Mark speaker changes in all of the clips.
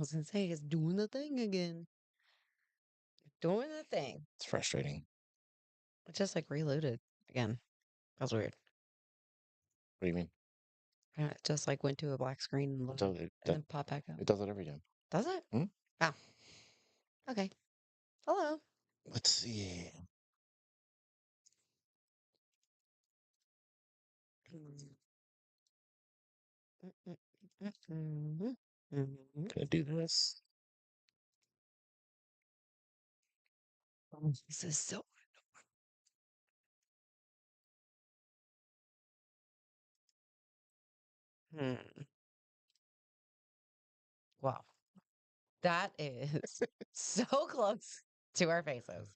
Speaker 1: was gonna say, it's doing the thing again. Doing the thing.
Speaker 2: It's frustrating.
Speaker 1: It just like reloaded again. That was weird.
Speaker 2: What do you mean?
Speaker 1: It just like went to a black screen and, loaded, and then popped back up.
Speaker 2: It does it every time.
Speaker 1: Does it?
Speaker 2: Hmm?
Speaker 1: Oh. Okay. Hello.
Speaker 2: Let's see. Gonna do this.
Speaker 1: This is so. Wow. That is so close to our faces.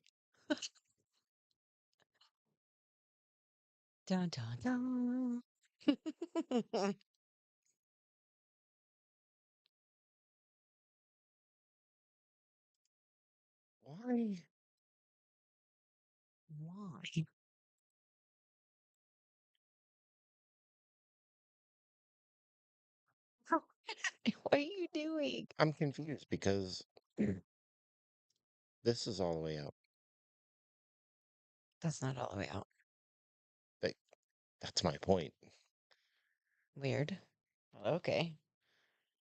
Speaker 1: Dun dun dun.
Speaker 2: Why?
Speaker 1: Why? What are you doing?
Speaker 2: I'm confused because this is all the way out.
Speaker 1: That's not all the way out.
Speaker 2: Like, that's my point.
Speaker 1: Weird. Okay.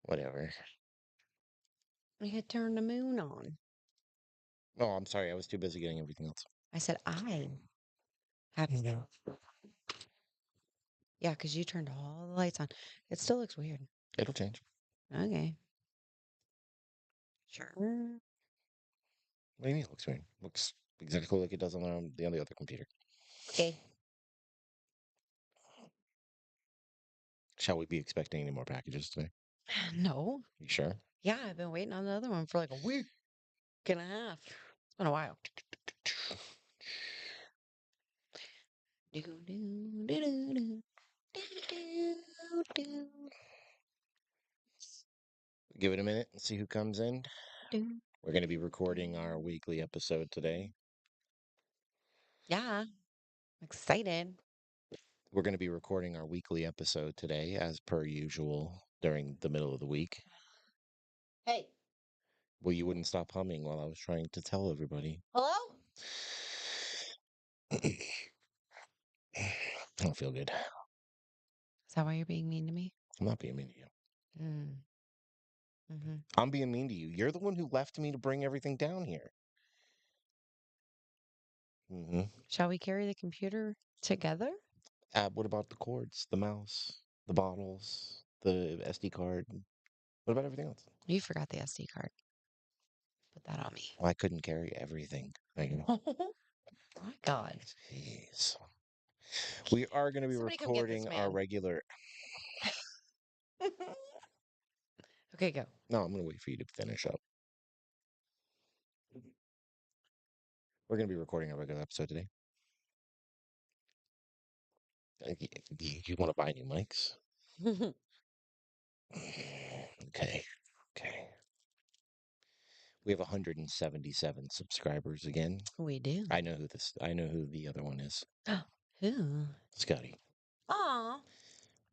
Speaker 2: Whatever.
Speaker 1: We had turned the moon on.
Speaker 2: Oh, I'm sorry. I was too busy getting everything else.
Speaker 1: I said I have no. Yeah, because you turned all the lights on. It still looks weird.
Speaker 2: It'll change.
Speaker 1: Okay. Sure.
Speaker 2: What do you mean it looks weird? Looks exactly like it does on the other computer.
Speaker 1: Okay.
Speaker 2: Shall we be expecting any more packages today?
Speaker 1: No.
Speaker 2: You sure?
Speaker 1: Yeah, I've been waiting on the other one for like a week and a half. It's been a while. Do, do, do, do, do, do, do,
Speaker 2: Give it a minute and see who comes in.
Speaker 1: do,
Speaker 2: We're going to be
Speaker 1: do,
Speaker 2: recording our
Speaker 1: do.
Speaker 2: weekly episode today.
Speaker 1: Yeah, I'm excited.
Speaker 2: We're going to be recording our weekly episode today, as per usual, during the middle of the week.
Speaker 1: Hey,
Speaker 2: Well, you wouldn't stop humming while I was trying to tell everybody.
Speaker 1: hello?
Speaker 2: I don't feel good.
Speaker 1: Is that why you're being mean to me?
Speaker 2: I'm not being mean to you.
Speaker 1: Mm. Mm-hmm.
Speaker 2: I'm being mean to you. You're the one who left me to bring everything down here. Mm-hmm.
Speaker 1: Shall we carry the computer together?
Speaker 2: What about the cords, the mouse, the bottles, the SD card? What about everything else?
Speaker 1: You forgot the SD card. Put that on me.
Speaker 2: Well, I couldn't carry everything.
Speaker 1: Oh my God.
Speaker 2: Jeez. We are going to be
Speaker 1: Somebody come get this
Speaker 2: recording our
Speaker 1: man.
Speaker 2: regular.
Speaker 1: Okay, go.
Speaker 2: No, I'm going to wait for you to finish up. We're going to be recording our regular episode today. You want to buy new mics? Okay. Okay. We have 177 subscribers again.
Speaker 1: We do.
Speaker 2: I know who the other one is.
Speaker 1: Who?
Speaker 2: Scotty.
Speaker 1: Aw.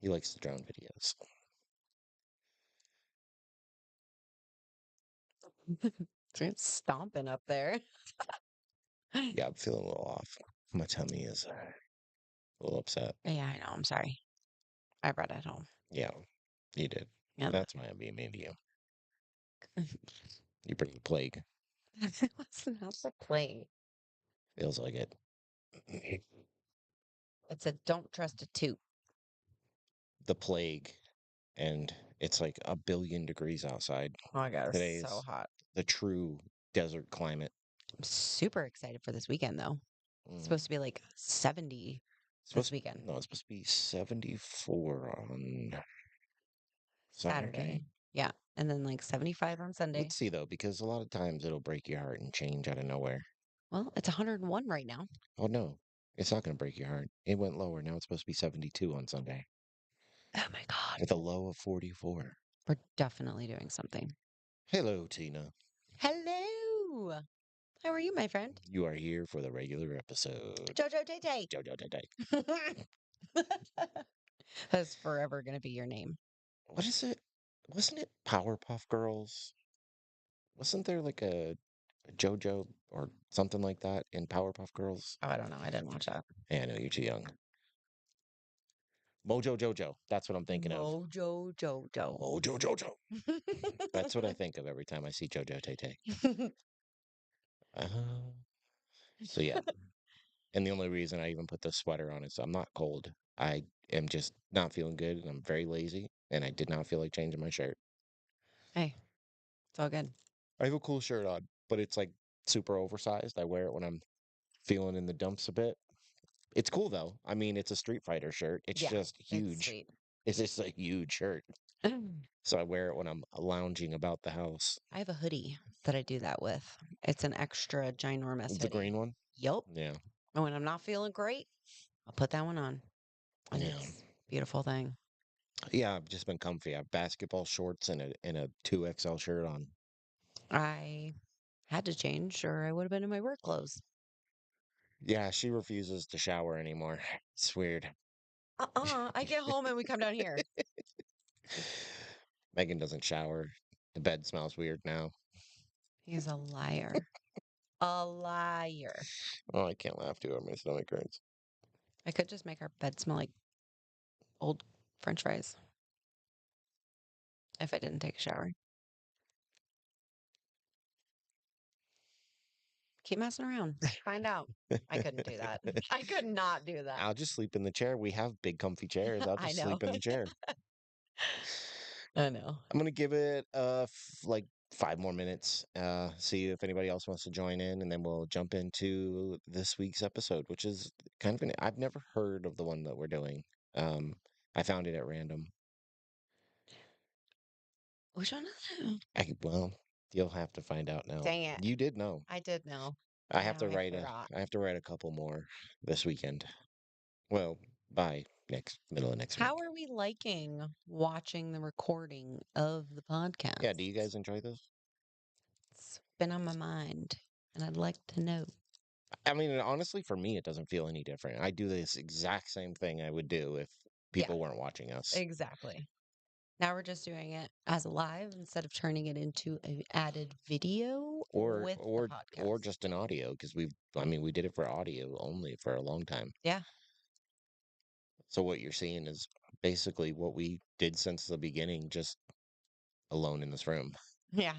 Speaker 2: He likes the drone videos.
Speaker 1: It's stomping up there.
Speaker 2: Yeah, I'm feeling a little off. My tummy is a little upset.
Speaker 1: Yeah, I know. I'm sorry. I brought it home.
Speaker 2: Yeah, you did.
Speaker 1: Yeah.
Speaker 2: That's why I'm being mean to you. You bring the plague.
Speaker 1: That was not the play.
Speaker 2: Feels like it.
Speaker 1: It said, don't trust a toot.
Speaker 2: The plague. And it's like 1 billion degrees outside.
Speaker 1: Oh my God,
Speaker 2: Today
Speaker 1: it's so
Speaker 2: is
Speaker 1: hot.
Speaker 2: the true desert climate.
Speaker 1: I'm super excited for this weekend, though. It's
Speaker 2: Mm.
Speaker 1: supposed to be like 70
Speaker 2: It's
Speaker 1: this
Speaker 2: supposed
Speaker 1: weekend.
Speaker 2: no, it's supposed to be 74 on
Speaker 1: Saturday.
Speaker 2: Saturday.
Speaker 1: Yeah. And then like 75 on Sunday.
Speaker 2: Let's see though, because a lot of times it'll break your heart and change out of nowhere.
Speaker 1: Well, it's 101 right now.
Speaker 2: Oh no, it's not going to break your heart. It went lower. Now it's supposed to be 72 on Sunday
Speaker 1: Oh my God.
Speaker 2: with a low of 44.
Speaker 1: We're definitely doing something.
Speaker 2: Hello, Tina.
Speaker 1: Hello. How are you, my friend?
Speaker 2: You are here for the regular episode.
Speaker 1: Jojo Tay Tay.
Speaker 2: Jojo today.
Speaker 1: That's forever going to be your name.
Speaker 2: What is it? Wasn't it Powerpuff Girls? Wasn't there like a JoJo or something like that in Powerpuff Girls?
Speaker 1: Oh, I don't know. I didn't watch that.
Speaker 2: Yeah, I know you're too young. Mojo Jojo. That's what I'm thinking of.
Speaker 1: Mojo Jojo.
Speaker 2: Mojo Jojo. That's what I think of every time I see Jojo Tay Tay. Uh, so yeah. And the only reason I even put the sweater on is I'm not cold. I am just not feeling good and I'm very lazy and I did not feel like changing my shirt.
Speaker 1: Hey, it's all good.
Speaker 2: I have a cool shirt on, but it's like super oversized. I wear it when I'm feeling in the dumps a bit. It's cool though. I mean, it's a Street Fighter shirt. It's
Speaker 1: Yeah,
Speaker 2: just
Speaker 1: it's
Speaker 2: huge.
Speaker 1: sweet.
Speaker 2: It's just a huge shirt.
Speaker 1: I
Speaker 2: So I wear it when I'm lounging about the house.
Speaker 1: have a hoodie that I do that with. It's an extra ginormous
Speaker 2: The green
Speaker 1: hoodie.
Speaker 2: one?
Speaker 1: Yup.
Speaker 2: Yeah.
Speaker 1: And when I'm not feeling great, I'll put that one on. And
Speaker 2: Yeah.
Speaker 1: it's a beautiful thing.
Speaker 2: Yeah, I've just been comfy. I have basketball shorts and a 2XL shirt on.
Speaker 1: I had to change or I would have been in my work clothes.
Speaker 2: Yeah, she refuses to shower anymore. It's weird.
Speaker 1: I get home and we come down here.
Speaker 2: Megan doesn't shower. The bed smells weird now.
Speaker 1: He's a liar. A liar.
Speaker 2: Oh, I can't laugh too hard. My stomach hurts.
Speaker 1: I could just make our bed smell like old French fries if I didn't take a shower. Keep messing around. Find out. I couldn't do that. I could not do that.
Speaker 2: I'll just sleep in the chair. We have big comfy chairs. I'll
Speaker 1: I
Speaker 2: just
Speaker 1: know.
Speaker 2: sleep in the chair.
Speaker 1: I know.
Speaker 2: I'm gonna give it like 5 more minutes. See if anybody else wants to join in, and then we'll jump into this week's episode, which is kind of I've never heard of the one that we're doing. Um, I found it at random.
Speaker 1: Which one is it?
Speaker 2: Well, you'll have to find out now.
Speaker 1: Dang it.
Speaker 2: You did know.
Speaker 1: I did know.
Speaker 2: I
Speaker 1: And
Speaker 2: have
Speaker 1: now
Speaker 2: to
Speaker 1: I
Speaker 2: write
Speaker 1: forgot.
Speaker 2: a couple more this weekend. Well, by next middle of next
Speaker 1: How
Speaker 2: week.
Speaker 1: are we liking watching the recording of the
Speaker 2: Yeah, do
Speaker 1: podcast?
Speaker 2: you guys enjoy this?
Speaker 1: It's been on my mind and I'd like to know.
Speaker 2: I mean, honestly, for me, it doesn't feel any different. I do this exact same thing I would do if
Speaker 1: Yeah,
Speaker 2: people weren't watching us,
Speaker 1: exactly. Now we're just doing it as a live instead of turning it into an added video
Speaker 2: or
Speaker 1: with the
Speaker 2: or or
Speaker 1: podcast.
Speaker 2: just an audio because I mean, we did it for audio only for a long time.
Speaker 1: Yeah.
Speaker 2: So what you're seeing is basically what we did since the beginning, just alone in this room.
Speaker 1: Yeah.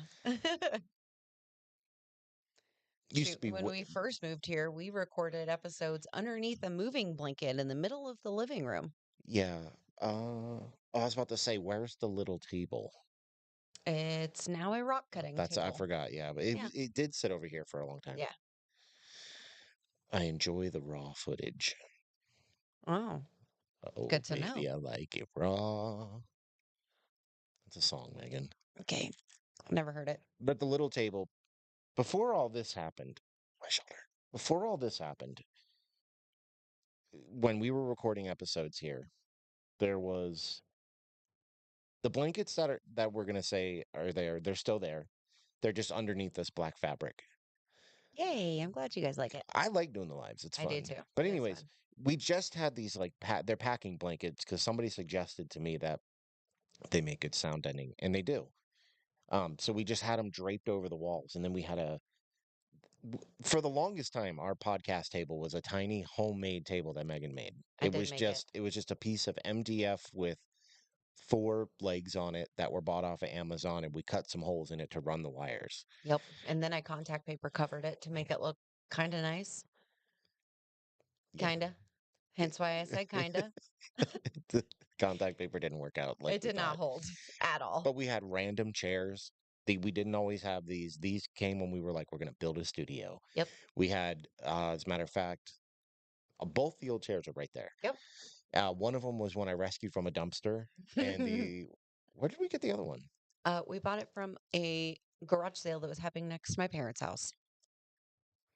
Speaker 2: Used to
Speaker 1: Shoot,
Speaker 2: be
Speaker 1: when we first moved here, we recorded episodes underneath a moving blanket in the middle of the living room.
Speaker 2: yeah. I was about to say, where's the little table?
Speaker 1: It's now a rock cutting
Speaker 2: That's I
Speaker 1: table.
Speaker 2: forgot. Yeah, but
Speaker 1: Yeah.
Speaker 2: it did sit over here for a long time.
Speaker 1: Yeah.
Speaker 2: I enjoy the raw footage.
Speaker 1: Oh,
Speaker 2: Oh,
Speaker 1: good to know.
Speaker 2: baby, I like it raw. It's a song, Megan.
Speaker 1: Okay. Never heard it.
Speaker 2: But the little table, before all this happened, my shoulder. Before all this happened, when we were recording episodes here, there was the blankets that we're gonna say are there. They're still there. They're just underneath this black fabric.
Speaker 1: Yay. I'm glad you guys like it.
Speaker 2: I like doing the lives. It's
Speaker 1: I do
Speaker 2: fun.
Speaker 1: too.
Speaker 2: But
Speaker 1: It is
Speaker 2: anyways,
Speaker 1: fun.
Speaker 2: we just had these like they're packing blankets because somebody suggested to me that they make good sound ending, and they do. So we just had them draped over the walls, and then we had for the longest time, our podcast table was a tiny homemade table that Megan made.
Speaker 1: I did make it.
Speaker 2: It was just a piece of MDF with four legs on it that were bought off of Amazon, and we cut some holes in it to run the wires.
Speaker 1: Yep. And then I contact paper covered it to make it look kind of nice.
Speaker 2: Yeah.
Speaker 1: Kind of. Hence why I said kind of.
Speaker 2: The contact paper didn't work out like
Speaker 1: It
Speaker 2: we
Speaker 1: did not
Speaker 2: thought.
Speaker 1: hold at all.
Speaker 2: But we had random chairs. We didn't always have these. These came when we were like, we're going to build a studio.
Speaker 1: Yep.
Speaker 2: We had, as a matter of fact, both the old chairs are right there.
Speaker 1: Yep.
Speaker 2: One of them was one I rescued from a dumpster, and where did we get the other one?
Speaker 1: We bought it from a garage sale that was happening next to my parents' house.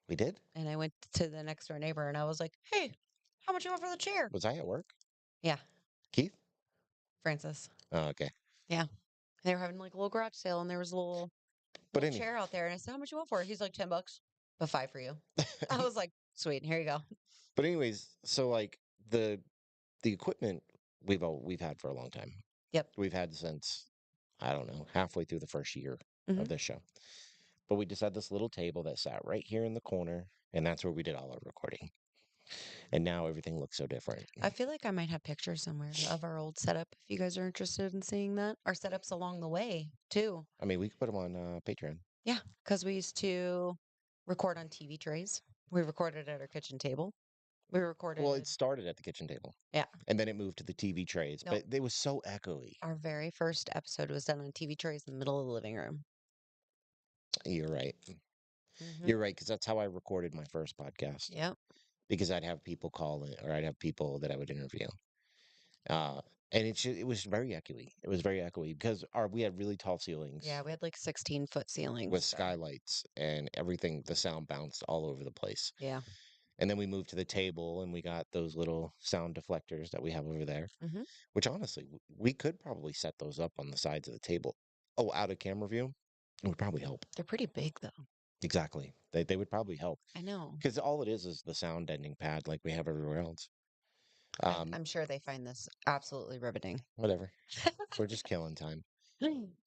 Speaker 2: We did?
Speaker 1: And I went to the next door neighbor and I was like, hey, how much you want for the chair?
Speaker 2: Was I at work?
Speaker 1: Yeah,
Speaker 2: Keith?
Speaker 1: Francis.
Speaker 2: Oh, okay.
Speaker 1: Yeah. They were having like a little garage sale and there was a
Speaker 2: But
Speaker 1: little chair out there. And I said, how much you want for it? He's like, $10, but five for you. I was like, sweet, here you go.
Speaker 2: but anyways, so like the equipment we've had for a long time.
Speaker 1: Yep.
Speaker 2: We've had since I don't know halfway through the first year
Speaker 1: Hmm.
Speaker 2: of this show. But we just had this little table that sat right here in the corner, and that's where we did all our recording. And now everything looks so different.
Speaker 1: I feel like I might have pictures somewhere of our old setup if you guys are interested in seeing that. Our setups along the way, too.
Speaker 2: I mean, we could put them on Patreon.
Speaker 1: Yeah, because we used to record on TV trays. We recorded at our kitchen table. We
Speaker 2: Well, it
Speaker 1: recorded,
Speaker 2: started at the kitchen table,
Speaker 1: yeah.
Speaker 2: and then it moved to the TV trays,
Speaker 1: No,
Speaker 2: but it was so echoey.
Speaker 1: our very first episode was done on TV trays in the middle of the living room.
Speaker 2: You're right.
Speaker 1: Mm-hmm.
Speaker 2: You're right, because that's how I recorded my first podcast.
Speaker 1: Yep.
Speaker 2: Because I'd have people call in, or I'd have people that I would interview. Uh, and it was very echoey. It was very echoey because we had really tall
Speaker 1: Yeah,
Speaker 2: ceilings
Speaker 1: we had like 16-foot ceilings.
Speaker 2: with
Speaker 1: So,
Speaker 2: skylights and everything. The sound bounced all over the place.
Speaker 1: yeah.
Speaker 2: And then we moved to the table and we got those little sound deflectors that we have over there,
Speaker 1: Mm-hmm.
Speaker 2: which honestly, we could probably set those up on the sides of the table. Oh, out of camera view? It would probably help.
Speaker 1: They're pretty big, though.
Speaker 2: Exactly. They would probably help
Speaker 1: I know.
Speaker 2: because all it is the sound ending pad like we have everywhere else. Um,
Speaker 1: I'm sure they find this absolutely riveting.
Speaker 2: whatever. We're just killing time.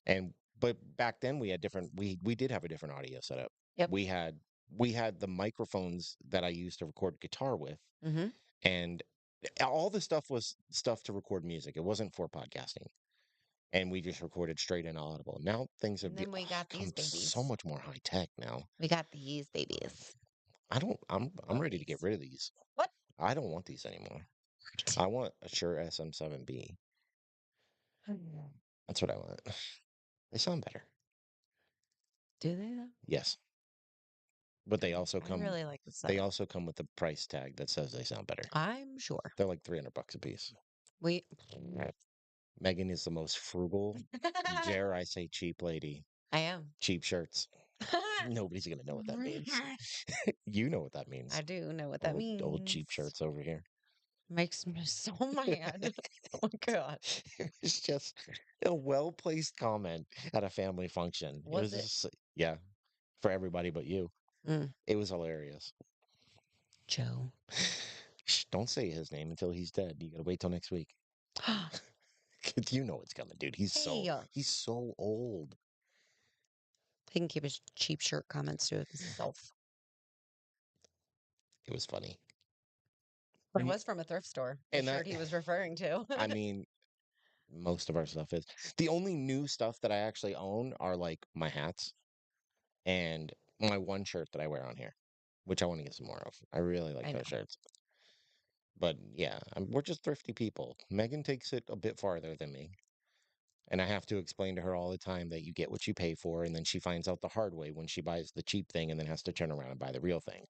Speaker 2: And but back then we had different we did have a different audio setup.
Speaker 1: Yep.
Speaker 2: We had the microphones that I used to record guitar with,
Speaker 1: Mm-hmm.
Speaker 2: and all the stuff was stuff to record music. It wasn't for podcasting. And we just recorded straight in Audible. Now things have
Speaker 1: And then we got these
Speaker 2: become so
Speaker 1: babies.
Speaker 2: much more high tech now.
Speaker 1: We got these babies.
Speaker 2: I'm
Speaker 1: Love
Speaker 2: ready to get
Speaker 1: these.
Speaker 2: rid of these.
Speaker 1: What?
Speaker 2: I don't want these anymore. I want a Shure SM7B. That's what I want. They sound better.
Speaker 1: Do they though?
Speaker 2: Yes. But
Speaker 1: I really like the
Speaker 2: they
Speaker 1: setup.
Speaker 2: also come with a price tag that says they sound better.
Speaker 1: I'm sure.
Speaker 2: They're like $300 a piece.
Speaker 1: We
Speaker 2: Megan is the most frugal, dare I say cheap lady.
Speaker 1: I am.
Speaker 2: Cheap shirts. Nobody's gonna know what that means. You know what that means.
Speaker 1: I do know what that
Speaker 2: Old
Speaker 1: means.
Speaker 2: cheap shirts over here.
Speaker 1: Makes me so mad. Oh my god.
Speaker 2: It was just a well-placed comment at a family function. It
Speaker 1: Was
Speaker 2: was
Speaker 1: it?
Speaker 2: just, yeah, for everybody but you.
Speaker 1: Mm,
Speaker 2: It was hilarious.
Speaker 1: Joe.
Speaker 2: Shh, don't say his name until he's dead. You gotta wait till next week. 'Cause you know it's coming, dude.
Speaker 1: Hey,
Speaker 2: He's so old.
Speaker 1: he can keep his cheap shirt comments to himself.
Speaker 2: It was funny.
Speaker 1: But it was from a thrift store. The
Speaker 2: And
Speaker 1: shirt
Speaker 2: that,
Speaker 1: he was referring to.
Speaker 2: I mean, most of our stuff is. The only new stuff that I actually own are like my hats and my one shirt that I wear on here, which I want to get some more of. I really like
Speaker 1: I know.
Speaker 2: those shirts. But yeah, we're just thrifty people. Megan takes it a bit farther than me. And I have to explain to her all the time that you get what you pay for. And then she finds out the hard way when she buys the cheap thing and then has to turn around and buy the real thing.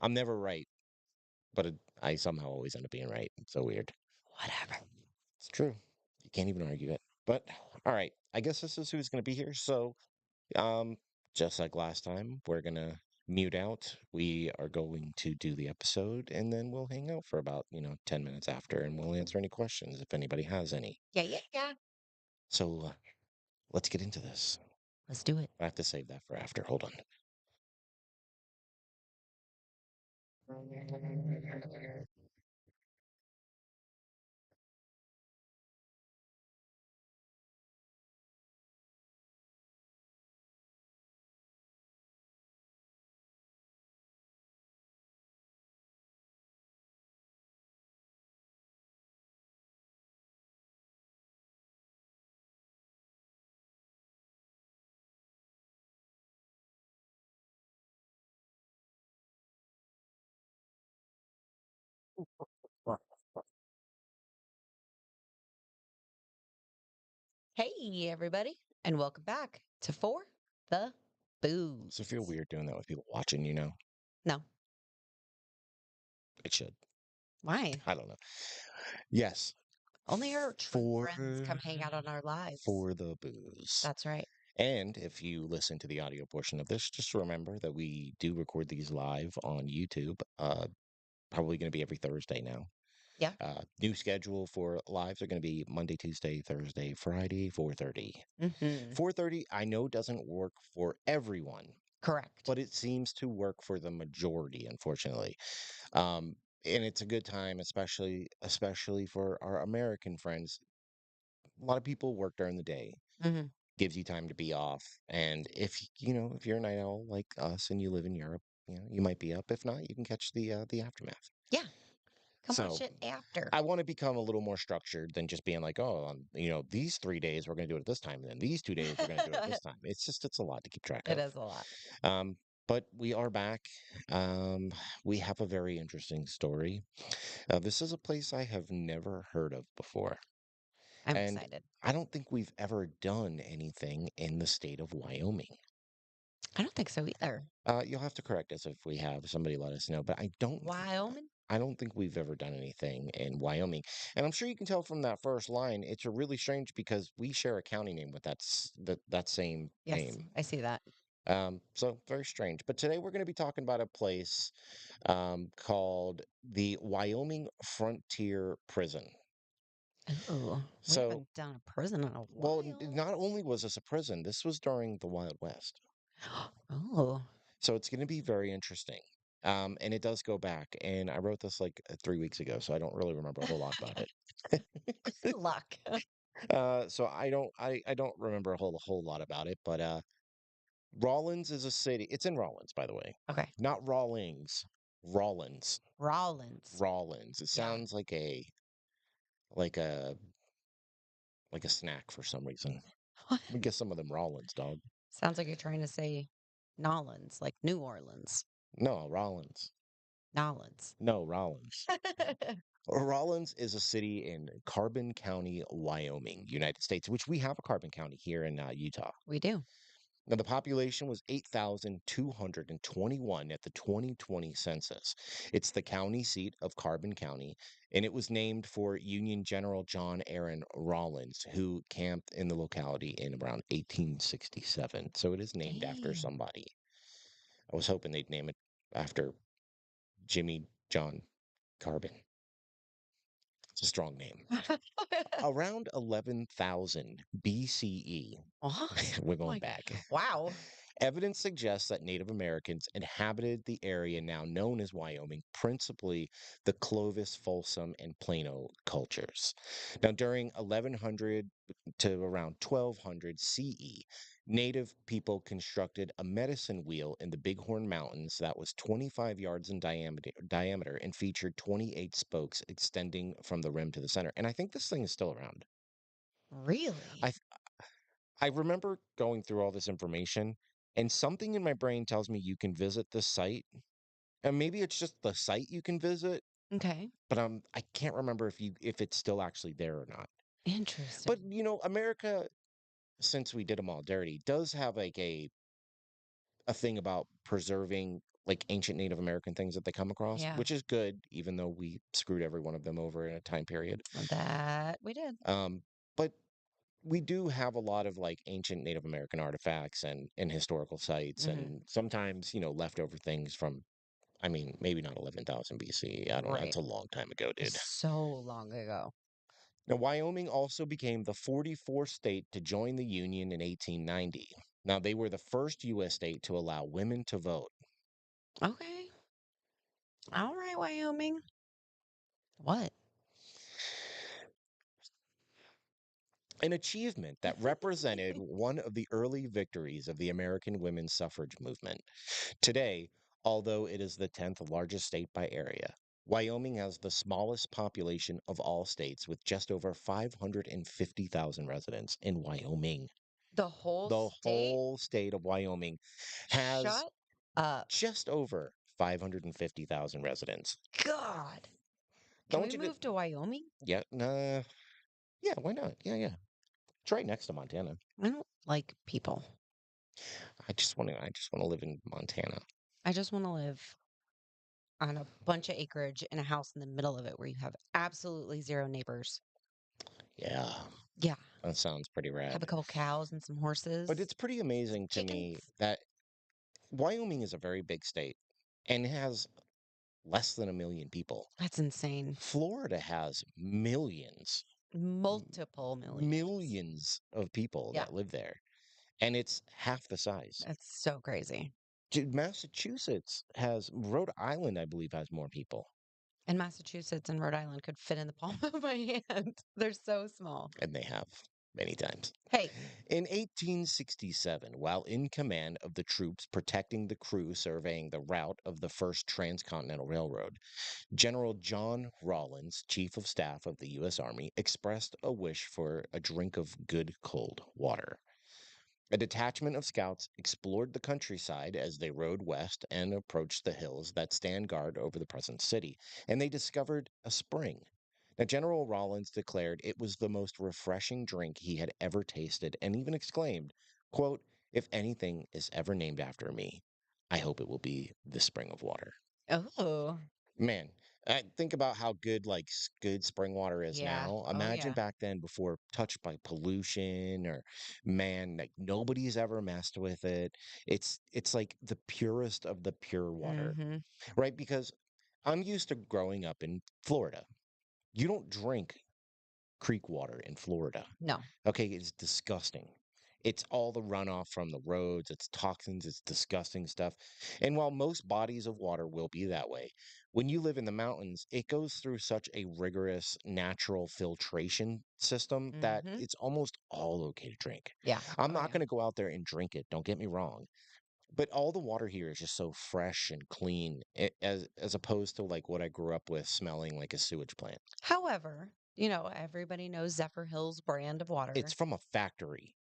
Speaker 2: I'm never right, but I somehow always end up being right. It's so weird.
Speaker 1: Whatever.
Speaker 2: It's true. You can't even argue it. But all right, I guess this is who's going to be here. So, um, just like last time, we're going to mute out. We are going to do the episode and then we'll hang out for about, 10 minutes after and we'll answer any questions if anybody has any.
Speaker 1: Yeah, yeah, yeah.
Speaker 2: So, let's get into this.
Speaker 1: Let's do it.
Speaker 2: I have to save that for after. Hold on.
Speaker 1: Hey, everybody, and welcome back to For the
Speaker 2: Does it feel
Speaker 1: Booze.
Speaker 2: weird doing that with people watching,
Speaker 1: No,
Speaker 2: It should.
Speaker 1: why?
Speaker 2: I don't know. Yes.
Speaker 1: Only our true
Speaker 2: For
Speaker 1: friends come hang out on our lives.
Speaker 2: for the booze.
Speaker 1: That's right.
Speaker 2: And if you listen to the audio portion of this, just remember that we do record these live on YouTube. Probably going to be every Thursday now.
Speaker 1: Yeah.
Speaker 2: New schedule for lives are going to be Monday, Tuesday, Thursday, Friday, 4:30.
Speaker 1: Mm-hmm.
Speaker 2: 4:30 I know doesn't work for everyone,
Speaker 1: Correct.
Speaker 2: but it seems to work for the majority, unfortunately. Um, and it's a good time, especially for our American friends. A lot of people work during the day.
Speaker 1: Mm-hmm.
Speaker 2: gives you time to be off. And if if you're a night owl like us and you live in Europe, you might be up. If not, you can catch the aftermath.
Speaker 1: Yeah, come watch
Speaker 2: So
Speaker 1: it after.
Speaker 2: I want to become a little more structured than just being like, oh, on these 3 days we're going to do it at this time, and then these 2 days we're going to do it at this time. It's a lot to keep track
Speaker 1: It
Speaker 2: of.
Speaker 1: is a lot.
Speaker 2: Um, but we are back. Um, we have a very interesting story. This is a place I have never heard of before,
Speaker 1: I'm
Speaker 2: and
Speaker 1: excited.
Speaker 2: I don't think we've ever done anything in the state of Wyoming.
Speaker 1: I don't think so either.
Speaker 2: You'll have to correct us if we have. Somebody let us know. But
Speaker 1: Wyoming?
Speaker 2: I don't think we've ever done anything in Wyoming. And I'm sure you can tell from that first line, it's a really strange because we share a county name with that same
Speaker 1: Yes,
Speaker 2: name.
Speaker 1: I see that.
Speaker 2: So very strange. But today we're going to be talking about a place called the Wyoming Frontier Prison.
Speaker 1: Oh, we
Speaker 2: So,
Speaker 1: haven't done a prison in a
Speaker 2: well,
Speaker 1: while.
Speaker 2: not only was this a prison, this was during the Wild West.
Speaker 1: Oh,
Speaker 2: So it's going to be very interesting. And it does go back. And I wrote this like 3 weeks ago, so I don't really remember a whole lot about it.
Speaker 1: good luck.
Speaker 2: So I don't remember a whole lot about it, but Rawlins is a city. It's in Rawlins, by the way.
Speaker 1: Okay,
Speaker 2: Not Rawlings. Rawlins.
Speaker 1: Rollins.
Speaker 2: Rawlins. It
Speaker 1: Yeah.
Speaker 2: sounds like a like a snack for some reason. We get some of them Rawlins, dog.
Speaker 1: Sounds like you're trying to say Nolans, like New Orleans.
Speaker 2: No, Rawlins.
Speaker 1: Nolans.
Speaker 2: No, Rawlins. Rawlins is a city in Carbon County, Wyoming, United States, which we have a Carbon County here in Utah.
Speaker 1: We do.
Speaker 2: Now, the population was 8,221 at the 2020 census. It's the county seat of Carbon County, and it was named for Union General John Aaron Rawlins, who camped in the locality in around 1867. So it is named after
Speaker 1: Dang.
Speaker 2: somebody. I was hoping they'd name it after Jimmy John Carbon. It's a strong name. Around 11,000 BCE,
Speaker 1: Oh,
Speaker 2: we're going
Speaker 1: like,
Speaker 2: back.
Speaker 1: wow.
Speaker 2: Evidence suggests that Native Americans inhabited the area now known as Wyoming, principally the Clovis, Folsom, and Plano cultures. Now, during 1100 to around 1200 CE, Native people constructed a medicine wheel in the Bighorn Mountains that was 25 yards in diameter and featured 28 spokes extending from the rim to the center. And I think this thing is still around.
Speaker 1: Really?
Speaker 2: I I remember going through all this information, and something in my brain tells me you can visit this site, and maybe it's just the site you can visit,
Speaker 1: Okay.
Speaker 2: but I can't remember if it's still actually there or not. But
Speaker 1: Interesting.
Speaker 2: America, since we did them all dirty, does have like a thing about preserving like ancient Native American things that they come across,
Speaker 1: Yeah,
Speaker 2: which is good, even though we screwed every one of them over in a time period.
Speaker 1: that we did.
Speaker 2: Um, but we do have a lot of like ancient Native American artifacts and historical sites,
Speaker 1: Hmm.
Speaker 2: and sometimes leftover things from. I mean, maybe not 11,000 BC. I don't know. That's
Speaker 1: Right.
Speaker 2: a long time ago, dude.
Speaker 1: So long ago.
Speaker 2: Now, Wyoming also became the 44th state to join the Union in 1890. Now, they were the first U.S. state to allow women to vote.
Speaker 1: Okay. All right, Wyoming. What?
Speaker 2: An achievement that represented one of the early victories of the American women's suffrage movement. Today, although it is the 10th largest state by area, Wyoming has the smallest population of all states with just over 550,000 residents in Wyoming.
Speaker 1: The whole
Speaker 2: The
Speaker 1: state?
Speaker 2: whole state of Wyoming has
Speaker 1: Shut up.
Speaker 2: just over 550,000 residents.
Speaker 1: God.
Speaker 2: Now,
Speaker 1: Can
Speaker 2: I
Speaker 1: we
Speaker 2: want you to,
Speaker 1: move to Wyoming?
Speaker 2: yeah, nah, yeah, why not? Yeah, yeah. It's right next to Montana.
Speaker 1: I don't like people.
Speaker 2: I just want to live in Montana.
Speaker 1: I just want to live on a bunch of acreage in a house in the middle of it where you have absolutely zero neighbors.
Speaker 2: Yeah,
Speaker 1: Yeah.
Speaker 2: that sounds pretty
Speaker 1: Have a
Speaker 2: rad.
Speaker 1: couple cows and some
Speaker 2: But
Speaker 1: horses,
Speaker 2: it's pretty amazing to me
Speaker 1: chickens.
Speaker 2: that Wyoming is a very big state and it has less than 1 million people.
Speaker 1: That's insane.
Speaker 2: Florida has millions,
Speaker 1: Multiple millions.
Speaker 2: millions of people
Speaker 1: Yeah.
Speaker 2: that live there, and it's half the size.
Speaker 1: That's so crazy.
Speaker 2: Dude, Massachusetts has, Rhode Island, I believe, has more people,
Speaker 1: And Massachusetts and Rhode Island could fit in the palm of my hand. They're so small.
Speaker 2: and they have. many times.
Speaker 1: Hey.
Speaker 2: In 1867, while in command of the troops protecting the crew surveying the route of the first transcontinental railroad, General John Rawlins, Chief of Staff of the U.S. Army, expressed a wish for a drink of good cold water. A detachment of scouts explored the countryside as they rode west and approached the hills that stand guard over the present city, and they discovered a spring. Now, General Rawlins declared it was the most refreshing drink he had ever tasted, and even exclaimed, quote, "If anything is ever named after me, I hope it will be this spring of water."
Speaker 1: Oh.
Speaker 2: Man, think about how good good spring water is
Speaker 1: Yeah.
Speaker 2: now.
Speaker 1: Oh,
Speaker 2: Imagine
Speaker 1: yeah.
Speaker 2: back then before touched by pollution or man, like nobody's ever messed with it. It's like the purest of the pure water,
Speaker 1: Mhm.
Speaker 2: right? Because I'm used to growing up in Florida. You don't drink creek water in Florida.
Speaker 1: No.
Speaker 2: Okay, it's disgusting. It's all the runoff from the roads, it's toxins, it's disgusting stuff. And while most bodies of water will be that way, when you live in the mountains, it goes through such a rigorous natural filtration system that
Speaker 1: Mhm.
Speaker 2: it's almost all okay to drink.
Speaker 1: Yeah.
Speaker 2: I'm
Speaker 1: Oh,
Speaker 2: not
Speaker 1: yeah.
Speaker 2: going to go out there and drink it, don't get me wrong, but all the water here is just so fresh and clean as opposed to like what I grew up with smelling like a sewage plant.
Speaker 1: However, everybody knows Zephyr Hills brand of
Speaker 2: It's
Speaker 1: water.
Speaker 2: from a factory.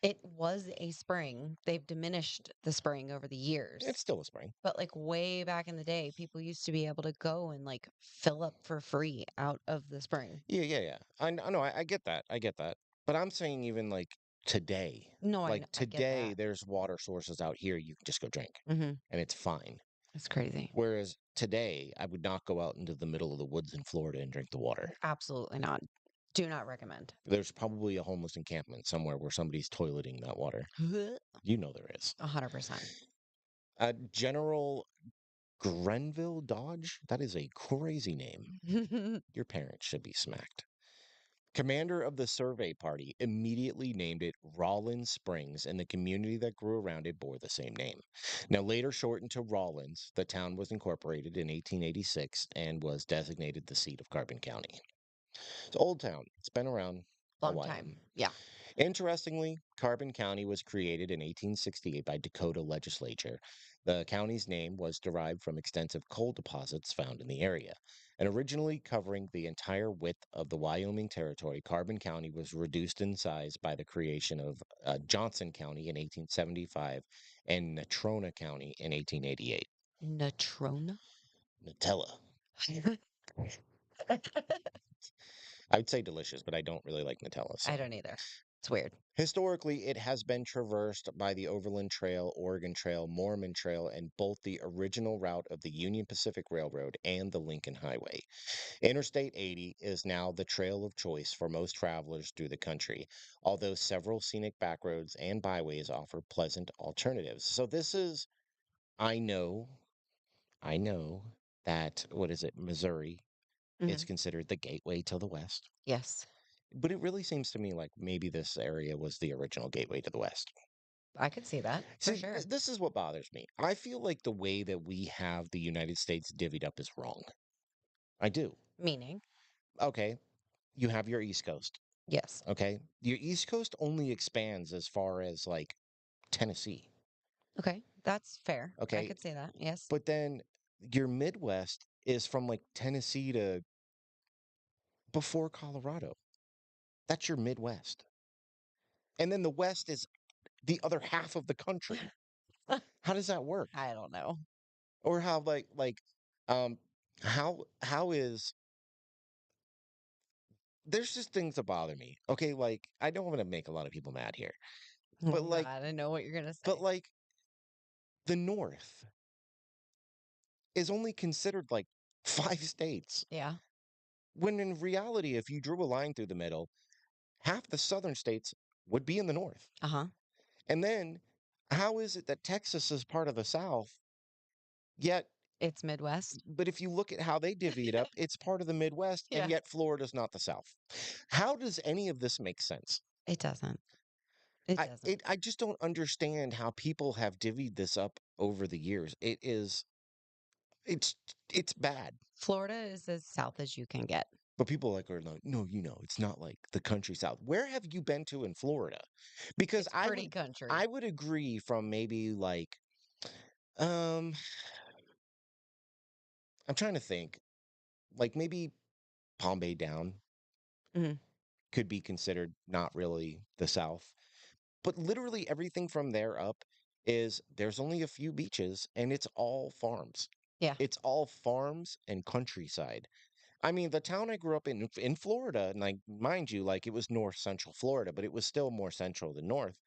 Speaker 1: It was a spring. They've diminished the spring over the
Speaker 2: It's
Speaker 1: years.
Speaker 2: still a spring.
Speaker 1: But like way back in the day, people used to be able to go and like fill up for free out of the spring.
Speaker 2: Yeah, yeah, yeah. I know, I get that. I get that. But I'm saying even like today,
Speaker 1: No,
Speaker 2: like
Speaker 1: I get
Speaker 2: today,
Speaker 1: that.
Speaker 2: there's water sources out here you can just go drink
Speaker 1: Hmm.
Speaker 2: and it's fine.
Speaker 1: It's crazy.
Speaker 2: Whereas today, I would not go out into the middle of the woods in Florida and drink the water.
Speaker 1: Absolutely not. Do not recommend.
Speaker 2: There's probably a homeless encampment somewhere where somebody's toileting that water.
Speaker 1: 100%.
Speaker 2: You know there is. General Grenville Dodge? That is a crazy name. Your parents should be smacked. Commander of the survey party immediately named it Rawlins Springs, and the community that grew around it bore the same name. Now, later shortened to Rawlins, the town was incorporated in 1886 and was designated the seat of Carbon County. It's an old town. It's been around a
Speaker 1: Long
Speaker 2: while.
Speaker 1: time. Yeah.
Speaker 2: Interestingly, Carbon County was created in 1868 by Dakota legislature. The county's name was derived from extensive coal deposits found in the area. And originally covering the entire width of the Wyoming Territory, Carbon County was reduced in size by the creation of Johnson County in 1875 and Natrona County in 1888.
Speaker 1: Natrona?
Speaker 2: Nutella. I'd say delicious, but I don't really like Nutella,
Speaker 1: I
Speaker 2: so.
Speaker 1: don't either. It's weird.
Speaker 2: Historically, it has been traversed by the Overland Trail, Oregon Trail, Mormon Trail, and both the original route of the Union Pacific Railroad and the Lincoln Highway. Interstate 80 is now the trail of choice for most travelers through the country, although several scenic backroads and byways offer pleasant alternatives. So this is, I know, I know that, what is it, Missouri is
Speaker 1: Hmm.
Speaker 2: considered the gateway to the West.
Speaker 1: Yes,
Speaker 2: But it really seems to me like maybe this area was the original gateway to the West.
Speaker 1: I could see that for
Speaker 2: See,
Speaker 1: sure.
Speaker 2: this is what bothers me. I feel like the way that we have the United States divvied up is wrong. I do.
Speaker 1: Meaning,
Speaker 2: Okay, you have your East Coast.
Speaker 1: yes.
Speaker 2: Okay, your East Coast only expands as far as like Tennessee.
Speaker 1: Okay, that's fair. I
Speaker 2: Okay,
Speaker 1: could say that. Yes.
Speaker 2: but then your Midwest is from like Tennessee to before Colorado. That's your Midwest. And then the West is the other half of the country. How does that work?
Speaker 1: I don't know.
Speaker 2: Or how um how is there's just things that bother me. Okay, like I don't want to make a lot of people mad here, but
Speaker 1: Oh God, I know what you're gonna
Speaker 2: but
Speaker 1: say.
Speaker 2: like the North is only considered like 5 states.
Speaker 1: Yeah.
Speaker 2: When in reality, if you drew a line through the middle, half the southern states would be in the North.
Speaker 1: Uh-huh.
Speaker 2: And then how is it that Texas is part of the South, yet
Speaker 1: It's Midwest.
Speaker 2: but if you look at how they divvy it up, it's part of the Midwest, and
Speaker 1: Yeah.
Speaker 2: yet Florida's not the South. How does any of this make sense?
Speaker 1: It doesn't. It doesn't.
Speaker 2: I just don't understand how people have divvied this up over the years. It's it's bad.
Speaker 1: Florida is as south as you can get.
Speaker 2: But people like are like, no, it's not like the country south. Where have you been to in Florida? Because
Speaker 1: It's pretty country.
Speaker 2: I would agree from maybe like um I'm trying to think, like maybe Palm Bay down
Speaker 1: Mhm.
Speaker 2: could be considered not really the south. But literally everything from there up is there's only a few beaches and it's all farms.
Speaker 1: Yeah,
Speaker 2: It's all farms and countryside. I mean, the town I grew up in Florida, and like mind you, like it was north central Florida, but it was still more central than north.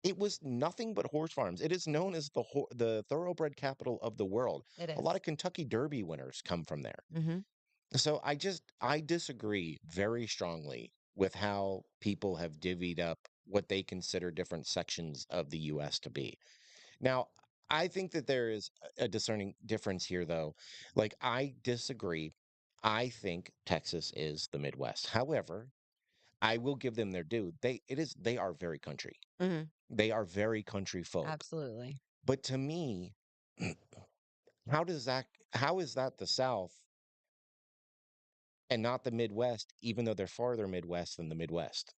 Speaker 2: It was nothing but horse farms. It is known as the thoroughbred capital of the world.
Speaker 1: it
Speaker 2: A lot
Speaker 1: is.
Speaker 2: of Kentucky Derby winners come from there.
Speaker 1: Mhm.
Speaker 2: So I disagree very strongly with how people have divvied up what they consider different sections of the US to be. Now, I think that there is a discerning difference here though. Like I disagree. I think Texas is the Midwest. However, I will give them their due. They are very country.
Speaker 1: Mhm.
Speaker 2: They are very country folk.
Speaker 1: Absolutely.
Speaker 2: But to me, how is that the South and not the Midwest, even though they're farther Midwest than the Midwest?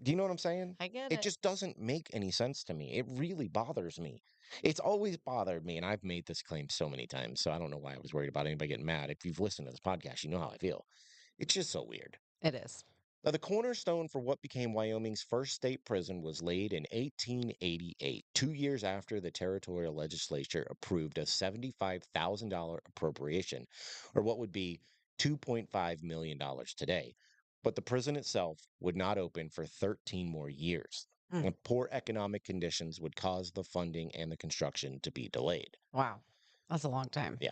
Speaker 2: Do you know what I'm saying?
Speaker 1: I get
Speaker 2: It
Speaker 1: it.
Speaker 2: just doesn't make any sense to me. It really bothers me. It's always bothered me, and I've made this claim so many times, so I don't know why I was worried about anybody getting mad. If you've listened to this podcast, you know how I feel. It's just so weird.
Speaker 1: It is.
Speaker 2: Now, the cornerstone for what became Wyoming's first state prison was laid in 1888, 2 years after the territorial legislature approved a $75,000 appropriation, or what would be $2.5 million today. But the prison itself would not open for 13 more years.
Speaker 1: Mm.
Speaker 2: And poor economic conditions would cause the funding and the construction to be delayed.
Speaker 1: Wow. That's a long time.
Speaker 2: Yeah.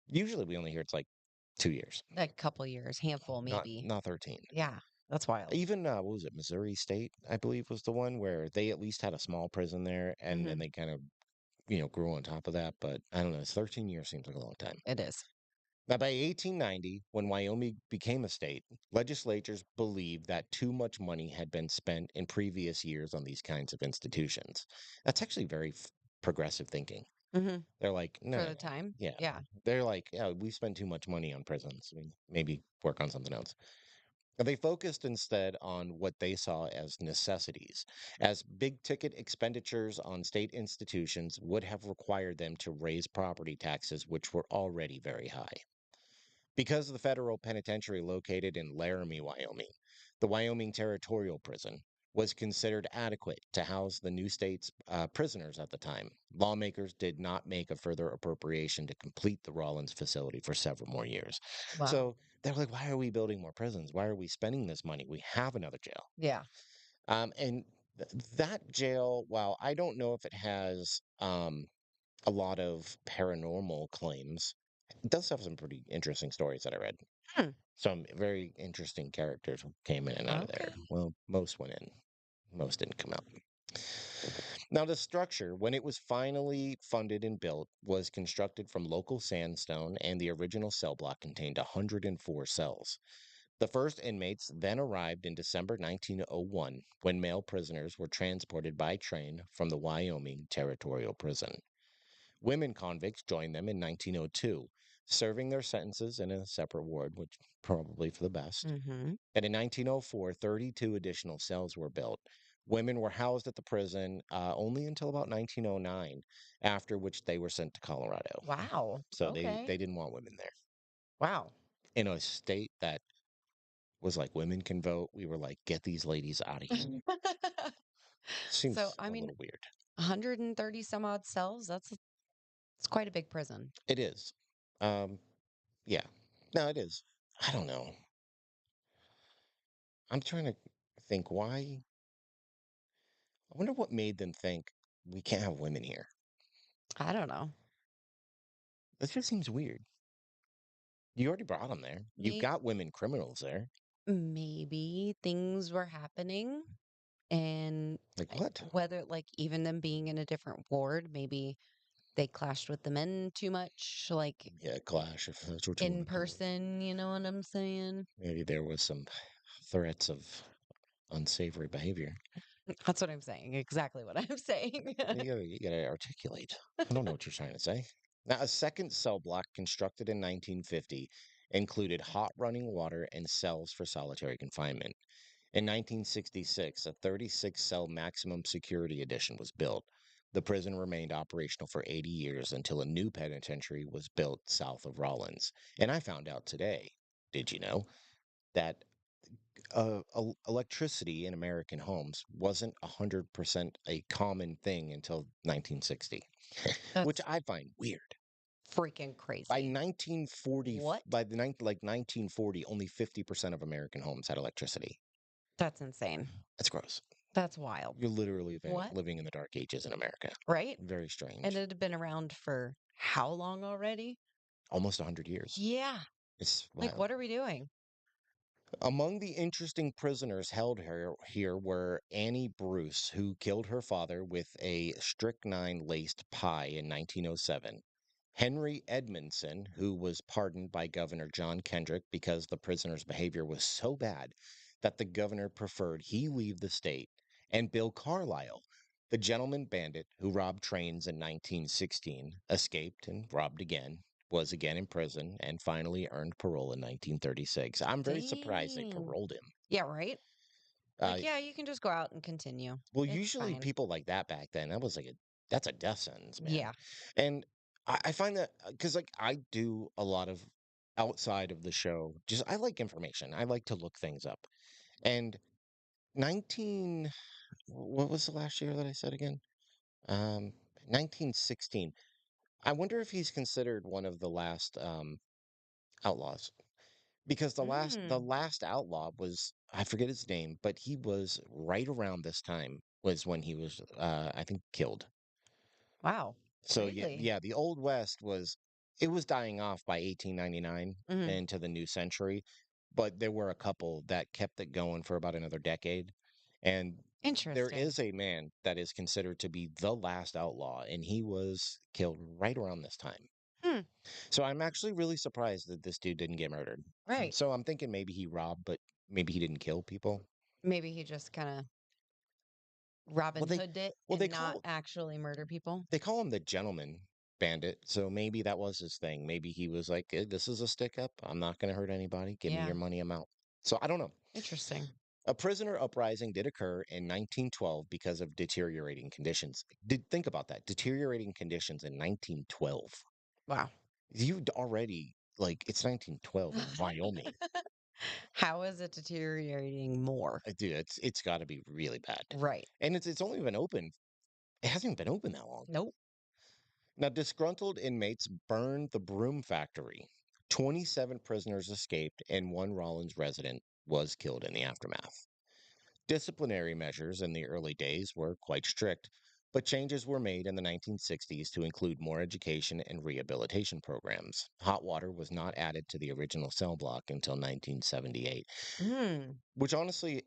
Speaker 2: Usually we only hear it's like 2 years,
Speaker 1: A couple years, handful maybe.
Speaker 2: not 13.
Speaker 1: Yeah, that's wild.
Speaker 2: Even what was it, Missouri State, I believe was the one where they at least had a small prison there, and then
Speaker 1: Mhm.
Speaker 2: they kind of grew on top of that. But I don't know, it's 13 years seems like a long time.
Speaker 1: It is.
Speaker 2: Now, by 1890, when Wyoming became a state, legislatures believed that too much money had been spent in previous years on these kinds of institutions. That's actually very progressive thinking.
Speaker 1: Mhm.
Speaker 2: They're like, no,
Speaker 1: For
Speaker 2: no,
Speaker 1: the
Speaker 2: no.
Speaker 1: time?
Speaker 2: Yeah.
Speaker 1: Yeah.
Speaker 2: They're like, yeah, we spend too much money on prisons. I mean, maybe work on something else. They focused instead on what they saw as necessities, as big ticket expenditures on state institutions would have required them to raise property taxes, which were already very high. Because the federal penitentiary located in Laramie, Wyoming, the Wyoming Territorial Prison was considered adequate to house the new state's prisoners at the time. Lawmakers did not make a further appropriation to complete the Rawlins facility for several more years.
Speaker 1: Wow.
Speaker 2: So they're like, why are we building more prisons? Why are we spending this money? We have another jail.
Speaker 1: Yeah.
Speaker 2: And that jail, while I don't know if it has a lot of paranormal claims, it does have some pretty interesting stories that I read.
Speaker 1: Hmm.
Speaker 2: Some very interesting characters came in and out of there.
Speaker 1: Okay.
Speaker 2: Well, most went in, most didn't come out. Now, the structure, when it was finally funded and built, was constructed from local sandstone, and the original cell block contained 104 cells. The first inmates then arrived in December 1901 when male prisoners were transported by train from the Wyoming Territorial Prison. Women convicts joined them in 1902, serving their sentences in a separate ward, which probably for the best.
Speaker 1: Mhm.
Speaker 2: And in 1904, 32 additional cells were built. Women were housed at the prison only until about 1909, after which they were sent to Colorado.
Speaker 1: Wow.
Speaker 2: So
Speaker 1: Okay.
Speaker 2: they didn't want women there.
Speaker 1: Wow.
Speaker 2: In a state that was like women can vote, we were like, get these ladies out of here.
Speaker 1: So,
Speaker 2: Seems
Speaker 1: I
Speaker 2: a
Speaker 1: mean,
Speaker 2: little weird.
Speaker 1: 130 some odd cells, it's quite a big prison.
Speaker 2: It is. Um, yeah. No, it is. I don't know. I'm trying to think why. I wonder what made them think we can't have women here.
Speaker 1: I don't know.
Speaker 2: That just seems weird. You already brought them there. You've
Speaker 1: Maybe
Speaker 2: got women criminals there.
Speaker 1: maybe things were happening and
Speaker 2: Like what?
Speaker 1: whether like even them being in a different ward, maybe they clashed with the men too much, like
Speaker 2: Yeah, clash, if that's what you want
Speaker 1: in
Speaker 2: to call it.
Speaker 1: person, you know what I'm saying?
Speaker 2: Maybe there was some threats of unsavory behavior.
Speaker 1: That's what I'm saying. Exactly what I'm saying.
Speaker 2: You gotta articulate. I don't know what you're trying to say. Now, a second cell block constructed in 1950 included hot running water and cells for solitary confinement. In 1966, a 36 cell maximum security edition was built. The prison remained operational for 80 years until a new penitentiary was built south of Rollins. And I found out today, did you know, that electricity in American homes wasn't 100% a common thing until 1960, which
Speaker 1: That's
Speaker 2: I find weird.
Speaker 1: freaking
Speaker 2: By
Speaker 1: crazy.
Speaker 2: 1940,
Speaker 1: What?
Speaker 2: by the like 1940, only 50% of American homes had electricity.
Speaker 1: That's insane.
Speaker 2: That's gross.
Speaker 1: That's wild.
Speaker 2: You're literally
Speaker 1: What?
Speaker 2: living in the dark ages in America.
Speaker 1: Right?
Speaker 2: Very
Speaker 1: And
Speaker 2: strange.
Speaker 1: it had been around for how long already?
Speaker 2: Almost 100 years.
Speaker 1: Yeah.
Speaker 2: It's
Speaker 1: Like,
Speaker 2: wild.
Speaker 1: what are we doing?
Speaker 2: Among the interesting prisoners held here were Annie Bruce, who killed her father with a strychnine laced pie in 1907. Henry Edmondson, who was pardoned by Governor John Kendrick because the prisoner's behavior was so bad that the governor preferred he leave the state. And Bill Carlisle, the gentleman bandit who robbed trains in 1916, escaped and robbed again, was again in prison, and finally earned parole in 1936. I'm very surprised they
Speaker 1: Dang.
Speaker 2: paroled him.
Speaker 1: Yeah, right?
Speaker 2: Uh,
Speaker 1: Like, yeah, you can just go out and continue.
Speaker 2: well,
Speaker 1: It's
Speaker 2: usually
Speaker 1: fine.
Speaker 2: people like that back then, that was like that's a death sentence, man.
Speaker 1: Yeah.
Speaker 2: And I find that because like I do a lot of outside of the show, just I like information. I like to look things up. And 19, what was the last year that I said again? Um, 1916. I wonder if he's considered one of the last outlaws because the
Speaker 1: Mm.
Speaker 2: last outlaw was I forget his name, but he was right around this time was when he was I think killed.
Speaker 1: Wow.
Speaker 2: So yeah,
Speaker 1: Really?
Speaker 2: yeah, the Old West was it was dying off by 1899
Speaker 1: Hmm.
Speaker 2: into the new century, but there were a couple that kept it going for about another decade. And there
Speaker 1: Interesting.
Speaker 2: is a man that is considered to be the last outlaw, and he was killed right around this time.
Speaker 1: Hmm.
Speaker 2: So I'm actually really surprised that this dude didn't get murdered.
Speaker 1: Right.
Speaker 2: So I'm thinking maybe he robbed, but maybe he didn't kill people.
Speaker 1: Maybe he just kind of
Speaker 2: Well,
Speaker 1: Robin Hood it
Speaker 2: well
Speaker 1: and not actually murder people.
Speaker 2: they call him the gentleman bandit, so maybe that was his thing. Maybe he was like, This is a stick up. I'm not going to hurt anybody. Give me
Speaker 1: Yeah.
Speaker 2: your money amount." So I don't know.
Speaker 1: Interesting.
Speaker 2: A prisoner uprising did occur in 1912 because of deteriorating conditions. Did think about that deteriorating conditions in 1912.
Speaker 1: Wow.
Speaker 2: You'd already like it's 1912 in Wyoming.
Speaker 1: How is it deteriorating more?
Speaker 2: Dude, it's got to be really bad,
Speaker 1: Right.
Speaker 2: and it's only been open. It hasn't even been open that long.
Speaker 1: Nope.
Speaker 2: Now, disgruntled inmates burned the broom factory. 27 prisoners escaped, and one Rollins resident was killed in the aftermath. Disciplinary measures in the early days were quite strict, but changes were made in the 1960s to include more education and rehabilitation programs. Hot water was not added to the original cell block until 1978,
Speaker 1: Hmm.
Speaker 2: which honestly,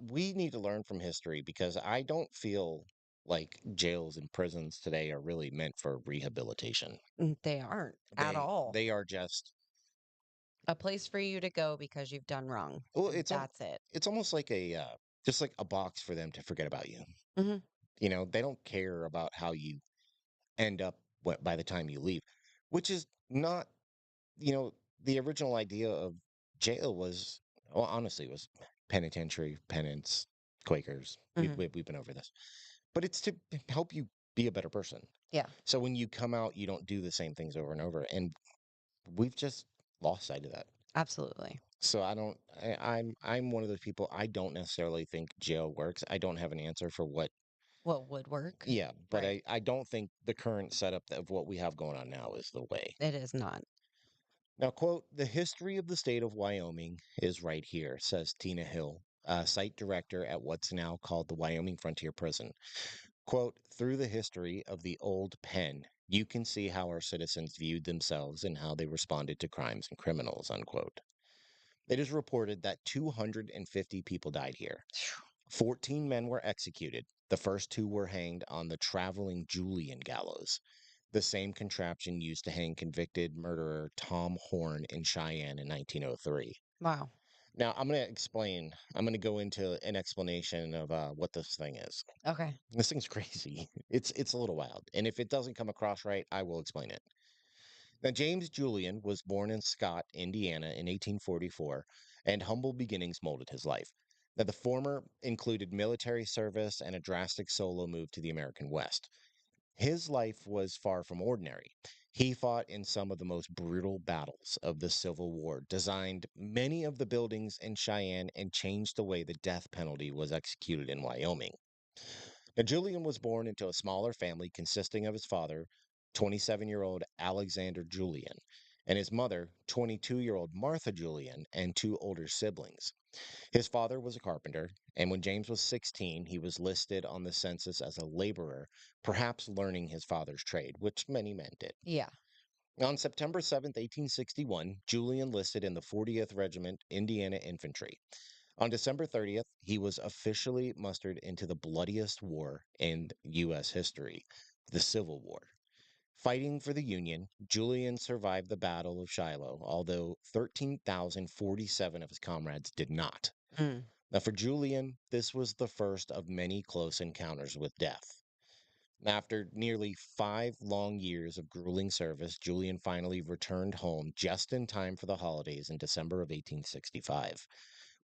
Speaker 2: we need to learn from history because I don't feel like jails and prisons today are really meant for rehabilitation.
Speaker 1: They aren't at all
Speaker 2: They are just
Speaker 1: a place for you to go because you've done wrong.
Speaker 2: well,
Speaker 1: And that's it.
Speaker 2: it's almost like a just like a box for them to forget about you.
Speaker 1: Hmm.
Speaker 2: You know, they don't care about how you end up by the time you leave, which is not, you know, the original idea of jail was, well, honestly, was penitentiary, penance, Quakers.
Speaker 1: Hmm.
Speaker 2: We've been over this, but it's to help you be a better person.
Speaker 1: Yeah,
Speaker 2: So when you come out, you don't do the same things over and over, and we've just lost sight of that.
Speaker 1: absolutely.
Speaker 2: So I don't. I'm one of those people. I don't necessarily think jail works. I don't have an answer for what.
Speaker 1: What would work?
Speaker 2: Yeah, but
Speaker 1: Right.
Speaker 2: I don't think the current setup of what we have going on now is the way.
Speaker 1: It is not.
Speaker 2: Now, quote, the history of the state of Wyoming is right here, says Tina Hill, site director at what's now called the Wyoming Frontier Prison. Quote, through the history of the old pen, you can see how our citizens viewed themselves and how they responded to crimes and criminals, unquote. It is reported that 250 people died here. 14 men were executed. The first two were hanged on the traveling Julian gallows, the same contraption used to hang convicted murderer Tom Horn in Cheyenne in 1903.
Speaker 1: Wow.
Speaker 2: Now, I'm going to go into an explanation of what this thing is.
Speaker 1: Okay.
Speaker 2: This thing's crazy. It's a little wild. And if it doesn't come across right, I will explain it. Now, James Julian was born in Scott, Indiana in 1844, and humble beginnings molded his life. Now, the former included military service and a drastic solo move to the American West. His life was far from ordinary. He fought in some of the most brutal battles of the Civil War, designed many of the buildings in Cheyenne, and changed the way the death penalty was executed in Wyoming. Now, Julian was born into a smaller family consisting of his father, 27-year-old Alexander Julian, and his mother, 22-year-old Martha Julian, and two older siblings. His father was a carpenter, and when James was 16, he was listed on the census as a laborer, perhaps learning his father's trade, which many men did.
Speaker 1: Yeah.
Speaker 2: On September 7th, 1861, Julian enlisted in the 40th Regiment Indiana Infantry. On December 30th, he was officially mustered into the bloodiest war in U.S. history, the Civil War. Fighting for the Union, Julian survived the Battle of Shiloh, although 13,047 of his comrades did not.
Speaker 1: Mm.
Speaker 2: Now, for Julian, this was the first of many close encounters with death. After nearly 5 long years of grueling service, Julian finally returned home just in time for the holidays in December of 1865.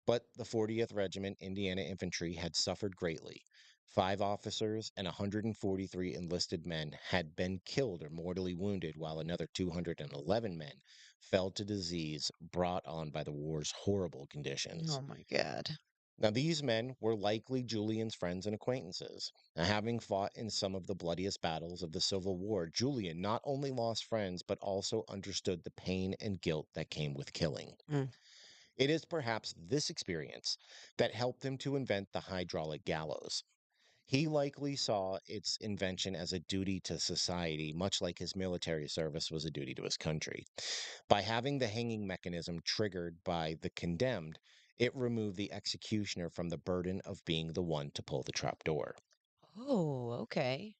Speaker 2: But the 40th Regiment Indiana Infantry had suffered greatly. 5 officers and 143 enlisted men had been killed or mortally wounded, while another 211 men fell to disease brought on by the war's horrible conditions.
Speaker 1: Oh my God.
Speaker 2: Now, these men were likely Julian's friends and acquaintances. Now, having fought in some of the bloodiest battles of the Civil War, Julian not only lost friends, but also understood the pain and guilt that came with killing.
Speaker 1: Mm.
Speaker 2: It is perhaps this experience that helped him to invent the hydraulic gallows. He likely saw its invention as a duty to society, much like his military service was a duty to his country. By having the hanging mechanism triggered by the condemned, it removed the executioner from the burden of being the one to pull the trapdoor.
Speaker 1: Oh, okay.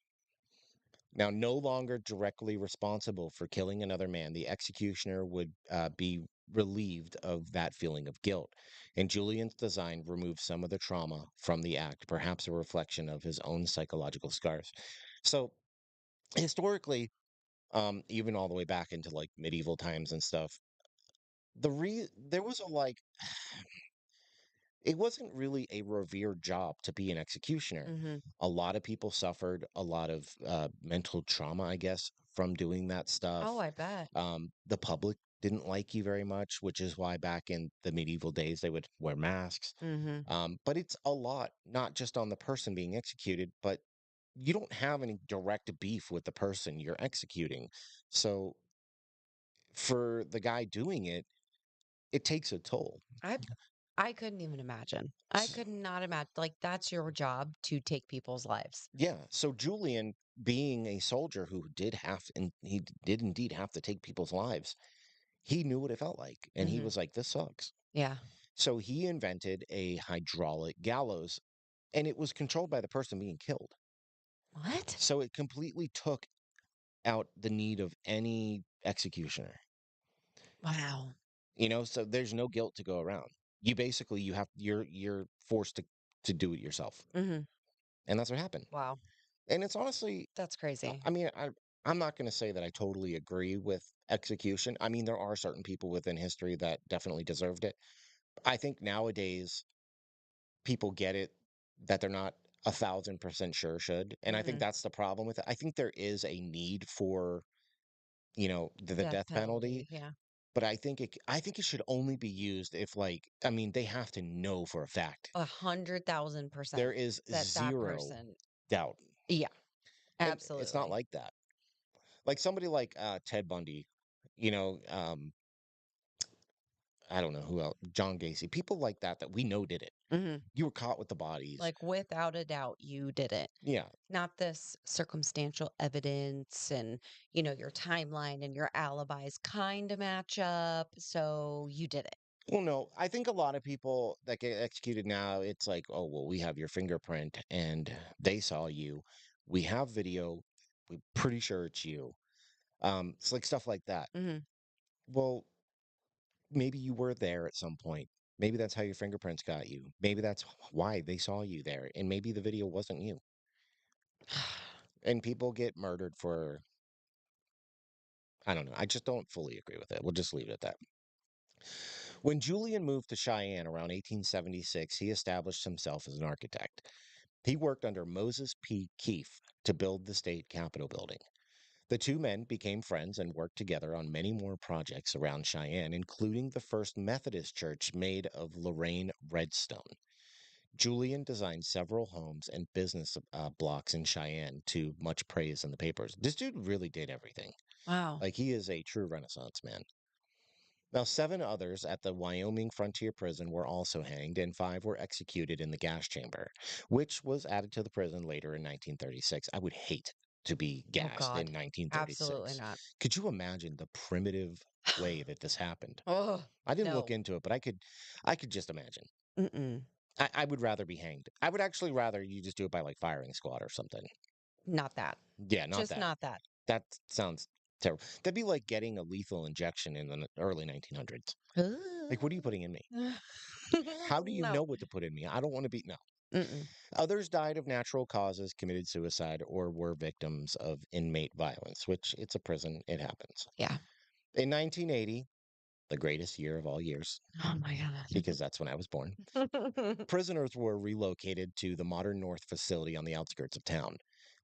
Speaker 2: Now, no longer directly responsible for killing another man, the executioner would be relieved of that feeling of guilt. And Julian's design removed some of the trauma from the act, perhaps a reflection of his own psychological scars. So, historically, even all the way back into like medieval times and stuff, there was a like it wasn't really a revered job to be an executioner.
Speaker 1: Mm-hmm.
Speaker 2: A lot of people suffered a lot of mental trauma, I guess, from doing that
Speaker 1: Oh,
Speaker 2: stuff.
Speaker 1: I bet.
Speaker 2: The public didn't like you very much, which is why back in the medieval days they would wear masks.
Speaker 1: Mm-hmm.
Speaker 2: But it's a lot, not just on the person being executed, but you don't have any direct beef with the person you're executing. So for the guy doing it, it takes a toll.
Speaker 1: I I couldn't even imagine. I could not imagine. Like, that's your job to take people's lives.
Speaker 2: Yeah. So Julian, being a soldier who did have, and he did indeed have to take people's lives, he knew what it felt like. And he
Speaker 1: Mm-hmm.
Speaker 2: was like, this sucks.
Speaker 1: Yeah.
Speaker 2: So he invented a hydraulic gallows, and it was controlled by the person being killed.
Speaker 1: What?
Speaker 2: So it completely took out the need of any executioner,
Speaker 1: Wow.
Speaker 2: so there's no guilt to go around. You're forced to do it yourself.
Speaker 1: Mm-hmm.
Speaker 2: And that's what happened.
Speaker 1: Wow.
Speaker 2: And it's honestly,
Speaker 1: That's crazy.
Speaker 2: I mean, I'm not going to say that I totally agree with execution. I mean, there are certain people within history that definitely deserved it. I think nowadays people get it that they're not 1,000% sure should, and I think
Speaker 1: Mm-hmm.
Speaker 2: that's the problem with it. I think there is a need for the
Speaker 1: Death
Speaker 2: death penalty,
Speaker 1: penalty. Yeah.
Speaker 2: but I think it should only be used if I mean they have to know for a fact
Speaker 1: 100,000%
Speaker 2: there is
Speaker 1: that that
Speaker 2: zero
Speaker 1: person.
Speaker 2: doubt,
Speaker 1: Yeah.
Speaker 2: and it's not
Speaker 1: Absolutely.
Speaker 2: like that. Like somebody like Ted Bundy, you know, um, I don't know who else, John Gacy, people like that we know did it.
Speaker 1: Mm-hmm.
Speaker 2: You were caught with the bodies.
Speaker 1: Like, without a doubt, you did it.
Speaker 2: Yeah.
Speaker 1: Not this circumstantial evidence and, your timeline and your alibis kind of match up. So you did it.
Speaker 2: Well, no, I think a lot of people that get executed now, it's like, oh, well, we have your fingerprint and they saw you. We have video. We're pretty sure it's you. It's like stuff like that.
Speaker 1: Hmm.
Speaker 2: Well, maybe you were there at some point. Maybe that's how your fingerprints got you. Maybe that's why they saw you there. And maybe the video wasn't you. And people get murdered for, I don't know. I just don't fully agree with it. We'll just leave it at that. When Julian moved to Cheyenne around 1876, he established himself as an architect. He worked under Moses P. Keefe to build the state capitol building. The two men became friends and worked together on many more projects around Cheyenne, including the first Methodist church made of Lorraine redstone. Julian designed several homes and business blocks in Cheyenne to much praise in the papers. This dude really did everything.
Speaker 1: Wow.
Speaker 2: Like, he is a true Renaissance man. Now, seven others at the Wyoming Frontier Prison were also hanged, and five were executed in the gas chamber, which was added to the prison later in 1936. I would hate to be
Speaker 1: Oh
Speaker 2: gassed in
Speaker 1: God. Absolutely
Speaker 2: 1936.
Speaker 1: not.
Speaker 2: Could you imagine the primitive way that this happened?
Speaker 1: Oh,
Speaker 2: I didn't look
Speaker 1: no.
Speaker 2: into it, but I could just imagine.
Speaker 1: Mm-mm.
Speaker 2: I would rather be hanged. I would actually rather you just do it by like firing squad or something.
Speaker 1: Not that.
Speaker 2: Yeah, not
Speaker 1: Just
Speaker 2: that.
Speaker 1: not that.
Speaker 2: That sounds terrible. That'd be like getting a lethal injection in the early 1900s. Like, what are you putting in me? How do you know
Speaker 1: No.
Speaker 2: what to put in me? I don't want to be. No.
Speaker 1: Mm-mm.
Speaker 2: Others died of natural causes, committed suicide, or were victims of inmate violence, which it's a prison. It happens.
Speaker 1: Yeah.
Speaker 2: In 1980, the greatest year of all years,
Speaker 1: Oh my God.
Speaker 2: because that's when I was born, prisoners were relocated to the modern North facility on the outskirts of town.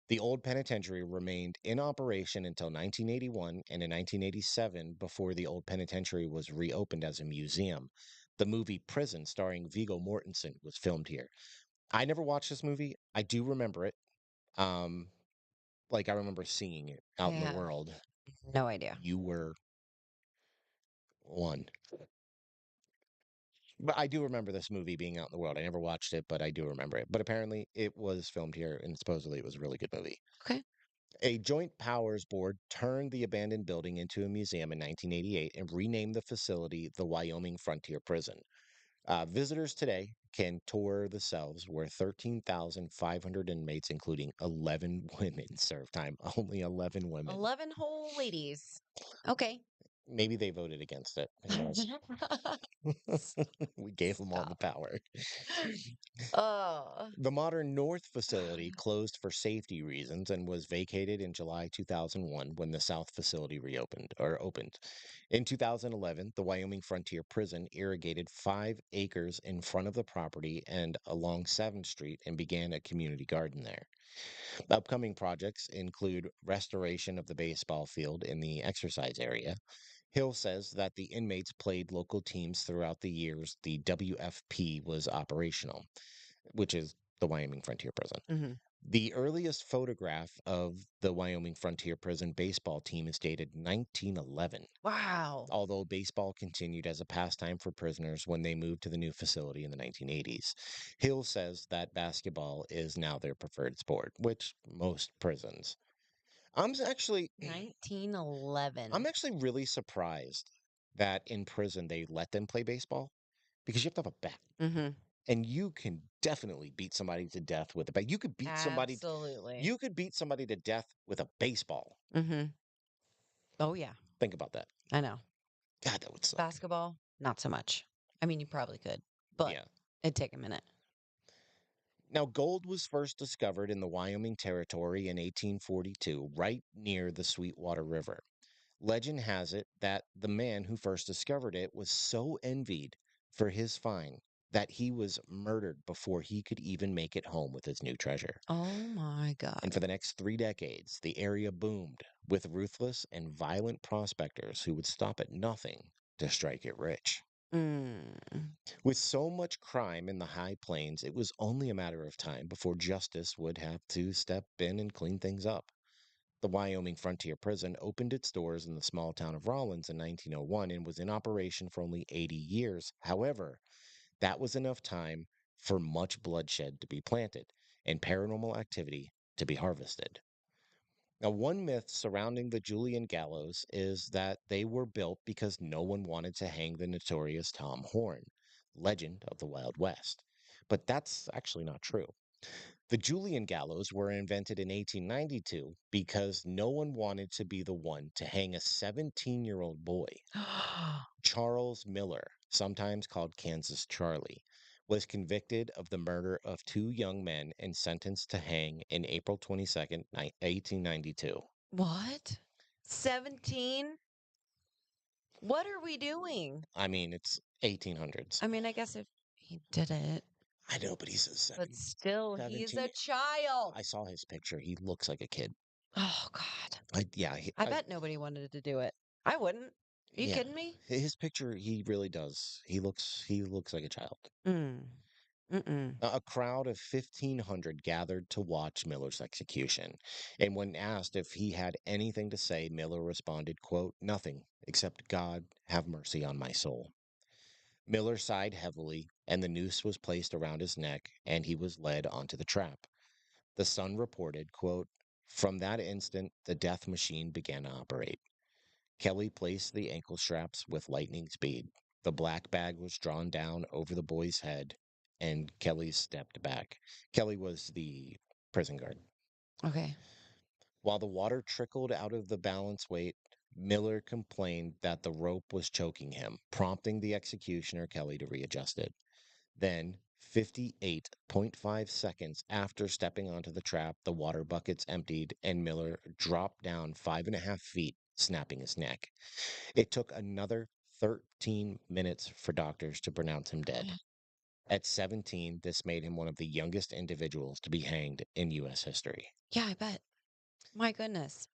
Speaker 2: The old penitentiary remained in operation until 1981, and in 1987, before the old penitentiary was reopened as a museum. The movie Prison, starring Viggo Mortensen, was filmed here. I never watched this movie. I do remember it. Um, like, I remember seeing it
Speaker 1: I
Speaker 2: out in the
Speaker 1: have
Speaker 2: world.
Speaker 1: no idea.
Speaker 2: You were one. But I do remember this movie being out in the world. I never watched it, but I do remember it. But apparently it was filmed here, and supposedly it was a really good movie.
Speaker 1: Okay.
Speaker 2: A joint powers board turned the abandoned building into a museum in 1988 and renamed the facility the Wyoming Frontier Prison. Visitors today can tour the cells where 13,500 inmates, including 11 women, serve time. Only 11 women.
Speaker 1: 11 whole ladies. Okay.
Speaker 2: Maybe they voted against it. Who knows? We gave them all the
Speaker 1: Stop.
Speaker 2: power.
Speaker 1: Oh,
Speaker 2: The modern North facility closed for safety reasons and was vacated in July 2001 when the South facility reopened or opened. In 2011, the Wyoming Frontier Prison irrigated 5 acres in front of the property and along 7th Street and began a community garden there. Upcoming projects include restoration of the baseball field in the exercise area. Hill says that the inmates played local teams throughout the years the WFP was operational, which is the Wyoming Frontier Prison.
Speaker 1: hmm.
Speaker 2: The earliest photograph of the Wyoming Frontier Prison baseball team is dated 1911,
Speaker 1: Wow.
Speaker 2: although baseball continued as a pastime for prisoners when they moved to the new facility in the 1980s. Hill says that basketball is now their preferred sport, which most prisons. I'm actually I'm
Speaker 1: 1911.
Speaker 2: actually really surprised that in prison they let them play baseball because you have to have a bat.
Speaker 1: Hmm.
Speaker 2: And you can definitely beat somebody to death with a bat.
Speaker 1: Absolutely.
Speaker 2: You could beat somebody to death with a baseball.
Speaker 1: Hmm. Oh, yeah.
Speaker 2: Think about that.
Speaker 1: I know.
Speaker 2: God, that would suck.
Speaker 1: Basketball, not so much. I mean, you probably could, but
Speaker 2: Yeah.
Speaker 1: it'd take a minute.
Speaker 2: Now, gold was first discovered in the Wyoming Territory in 1842, right near the Sweetwater River. Legend has it that the man who first discovered it was so envied for his find that he was murdered before he could even make it home with his new treasure.
Speaker 1: Oh my
Speaker 2: And for
Speaker 1: God.
Speaker 2: the next 3 decades, the area boomed with ruthless and violent prospectors who would stop at nothing to strike it rich.
Speaker 1: Mm.
Speaker 2: With so much crime in the high plains, it was only a matter of time before justice would have to step in and clean things up. The Wyoming Frontier Prison opened its doors in the small town of Rawlins in 1901 and was in operation for only 80 years. However, that was enough time for much bloodshed to be planted and paranormal activity to be harvested. Now, one myth surrounding the Julian gallows is that they were built because no one wanted to hang the notorious Tom Horn, legend of the Wild West. But that's actually not true. The Julian gallows were invented in 1892 because no one wanted to be the one to hang a 17-year-old boy. Charles Miller, sometimes called Kansas Charlie, was convicted of the murder of two young men and sentenced to hang in April 22nd, 1892.
Speaker 1: What? 17? What are we doing?
Speaker 2: I mean, it's 1800s.
Speaker 1: I mean, I guess if he did it,
Speaker 2: I know, but he's a
Speaker 1: but still, he's
Speaker 2: 17.
Speaker 1: a child.
Speaker 2: I saw his picture. He looks like a kid.
Speaker 1: Oh, God.
Speaker 2: Yeah,
Speaker 1: I bet nobody wanted to do it. I wouldn't. Are you
Speaker 2: yeah.
Speaker 1: kidding me?
Speaker 2: His picture, he really does. He looks like a child.
Speaker 1: Mm. Mm-mm.
Speaker 2: A crowd of 1,500 gathered to watch Miller's execution, and when asked if he had anything to say, Miller responded, quote, "Nothing, except God have mercy on my soul." Miller sighed heavily, and the noose was placed around his neck, and he was led onto the trap. The Sun reported, quote, "From that instant, the death machine began to operate. Kelly placed the ankle straps with lightning speed. The black bag was drawn down over the boy's head, and Kelly stepped back." Kelly was the prison guard.
Speaker 1: Okay.
Speaker 2: While the water trickled out of the balance weight, Miller complained that the rope was choking him, prompting the executioner Kelly to readjust it. Then, 58.5 seconds after stepping onto the trap, the water buckets emptied and Miller dropped down 5.5 feet, snapping his neck. It took another 13 minutes for doctors to pronounce him dead. At 17, this made him one of the youngest individuals to be hanged in U.S. history.
Speaker 1: Yeah, I bet. My goodness.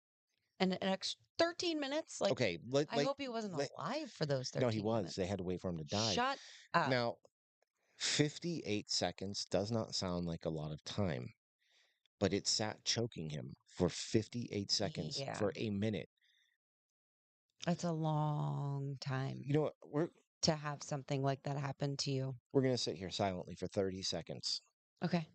Speaker 1: And an extra 13 minutes? Like,
Speaker 2: Okay,
Speaker 1: I hope he wasn't
Speaker 2: let
Speaker 1: alive for those
Speaker 2: no, he
Speaker 1: 13
Speaker 2: was. They
Speaker 1: minutes.
Speaker 2: had to wait for him to die.
Speaker 1: Shut up.
Speaker 2: Now, 58 seconds does not sound like a lot of time, but it sat choking him for 58 seconds
Speaker 1: Yeah.
Speaker 2: for a minute.
Speaker 1: That's a long time
Speaker 2: You know what?
Speaker 1: to have something like that happen to you.
Speaker 2: We're going to sit here silently for 30 seconds.
Speaker 1: Okay.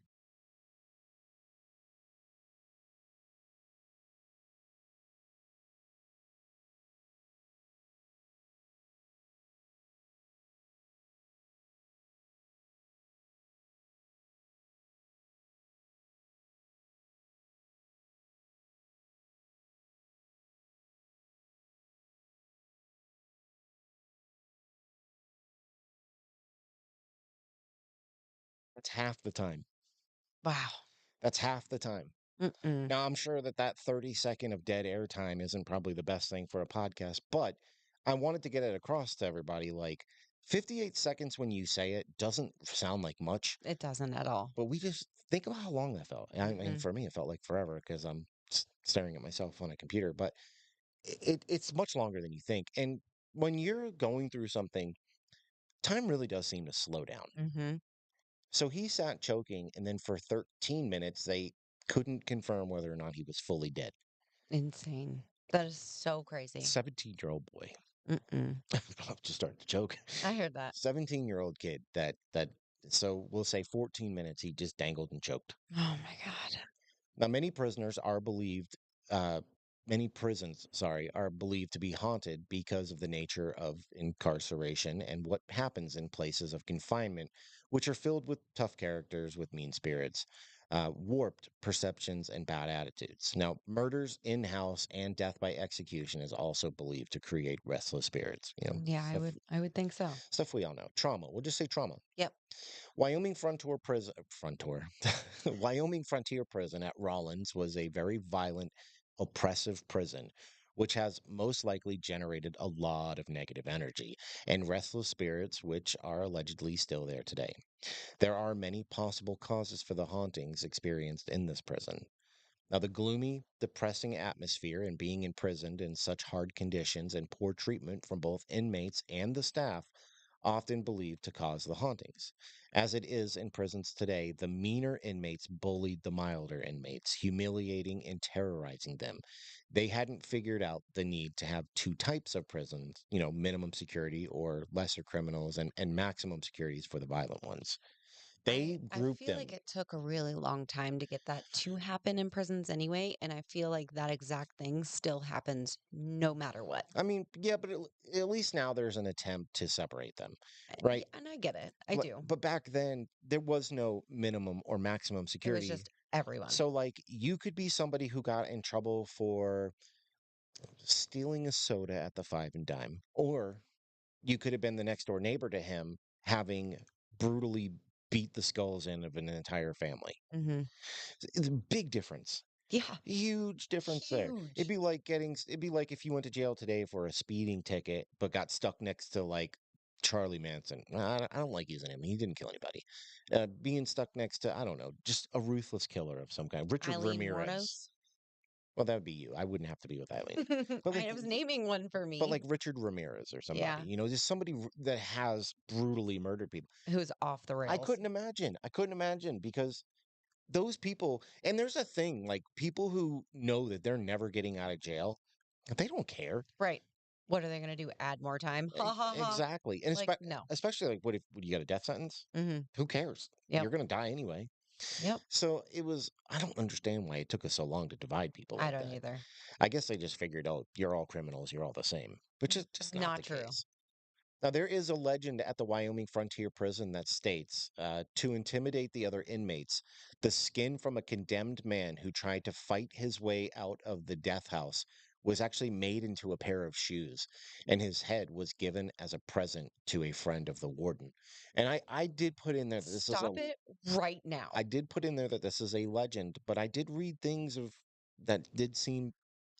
Speaker 2: That's half the time.
Speaker 1: Wow.
Speaker 2: That's half the time.
Speaker 1: Mm-mm.
Speaker 2: Now, I'm sure that 30-second of dead air time isn't probably the best thing for a podcast, but I wanted to get it across to everybody. Like, 58 seconds when you say it doesn't sound like much,
Speaker 1: It doesn't at all.
Speaker 2: but we just think about how long that felt. I mean,
Speaker 1: Mm-hmm.
Speaker 2: for me, it felt like forever because I'm staring at myself on a computer, but it's much longer than you think. And when you're going through something, time really does seem to slow down.
Speaker 1: Mm-hmm.
Speaker 2: So he sat choking, and then for 13 minutes, they couldn't confirm whether or not he was fully dead.
Speaker 1: Insane. That is so crazy.
Speaker 2: 17-year-old boy.
Speaker 1: Mm-mm.
Speaker 2: I'll just start to choke.
Speaker 1: I heard that.
Speaker 2: 17-year-old kid so we'll say 14 minutes he just dangled and choked.
Speaker 1: Oh my God.
Speaker 2: Now, uh, many prisons, sorry, are believed to be haunted because of the nature of incarceration and what happens in places of confinement, which are filled with tough characters with mean spirits, warped perceptions, and bad attitudes. Now, murders in house and death by execution is also believed to create restless spirits.
Speaker 1: Yeah, I
Speaker 2: Stuff,
Speaker 1: would I would think so.
Speaker 2: stuff we all know. Trauma. We'll just say trauma.
Speaker 1: Yep.
Speaker 2: Wyoming Frontier Wyoming Frontier Prison at Rawlins was a very violent, oppressive prison, which has most likely generated a lot of negative energy and restless spirits, which are allegedly still there today. There are many possible causes for the hauntings experienced in this prison. Now, the gloomy, depressing atmosphere and being imprisoned in such hard conditions and poor treatment from both inmates and the staff often believed to cause the hauntings. As it is in prisons today, the meaner inmates bullied the milder inmates, humiliating and terrorizing them. They hadn't figured out the need to have two types of prisons, minimum security or lesser criminals, and maximum securities for the violent ones.
Speaker 1: I
Speaker 2: They
Speaker 1: I
Speaker 2: grouped
Speaker 1: feel
Speaker 2: them.
Speaker 1: like it took a really long time to get that to happen in prisons anyway, and I feel like that exact thing still happens no matter what.
Speaker 2: I mean, yeah, but at least now there's an attempt to separate them,
Speaker 1: Yeah,
Speaker 2: right?
Speaker 1: and I get it. I
Speaker 2: But
Speaker 1: do.
Speaker 2: but back then there was no minimum or maximum
Speaker 1: It was
Speaker 2: security.
Speaker 1: just everyone.
Speaker 2: So like you could be somebody who got in trouble for stealing a soda at the Five and Dime, or you could have been the next door neighbor to him having brutally beat the skulls in of an entire family.
Speaker 1: Hmm.
Speaker 2: It's a big difference.
Speaker 1: Yeah,
Speaker 2: Huge difference there.
Speaker 1: huge.
Speaker 2: It'd be like if you went to jail today for a speeding ticket, but got stuck next to like Charlie Manson. I don't like using him. He didn't kill anybody. Being stuck next to, I don't know, just a ruthless killer of some kind. Richard
Speaker 1: Eileen
Speaker 2: Ramirez.
Speaker 1: Wuornos.
Speaker 2: Well, that would be you. I wouldn't have to be with Eileen. But
Speaker 1: I was naming one for
Speaker 2: like
Speaker 1: me.
Speaker 2: Richard Ramirez or somebody,
Speaker 1: Yeah,
Speaker 2: just somebody that has brutally murdered people.
Speaker 1: who's off the
Speaker 2: I
Speaker 1: rails.
Speaker 2: couldn't imagine. I couldn't imagine because those people, and there's a thing like people who know that they're never getting out of jail, they don't care.
Speaker 1: Right. What are they gonna do? Add more time? Ha ha ha.
Speaker 2: Exactly. And
Speaker 1: Like, no.
Speaker 2: especially like what if when you got a death sentence?
Speaker 1: Mhm.
Speaker 2: Who cares?
Speaker 1: Yep.
Speaker 2: You're gonna die anyway.
Speaker 1: Yep.
Speaker 2: So it was, I don't understand why it took us so long to divide people
Speaker 1: I
Speaker 2: like
Speaker 1: don't
Speaker 2: that.
Speaker 1: either.
Speaker 2: I guess they just figured, oh, you're all criminals, you're all the same, which is just not
Speaker 1: Not
Speaker 2: the
Speaker 1: true.
Speaker 2: case. Now, there is a legend at the Wyoming Frontier Prison that states to intimidate the other inmates, the skin from a condemned man who tried to fight his way out of the death house was actually made into a pair of shoes, and his head was given as a present to a friend of the warden. And I did put in there that this is a,
Speaker 1: Stop it right now.
Speaker 2: I did put in there that this is a legend, but I did read things of that did seem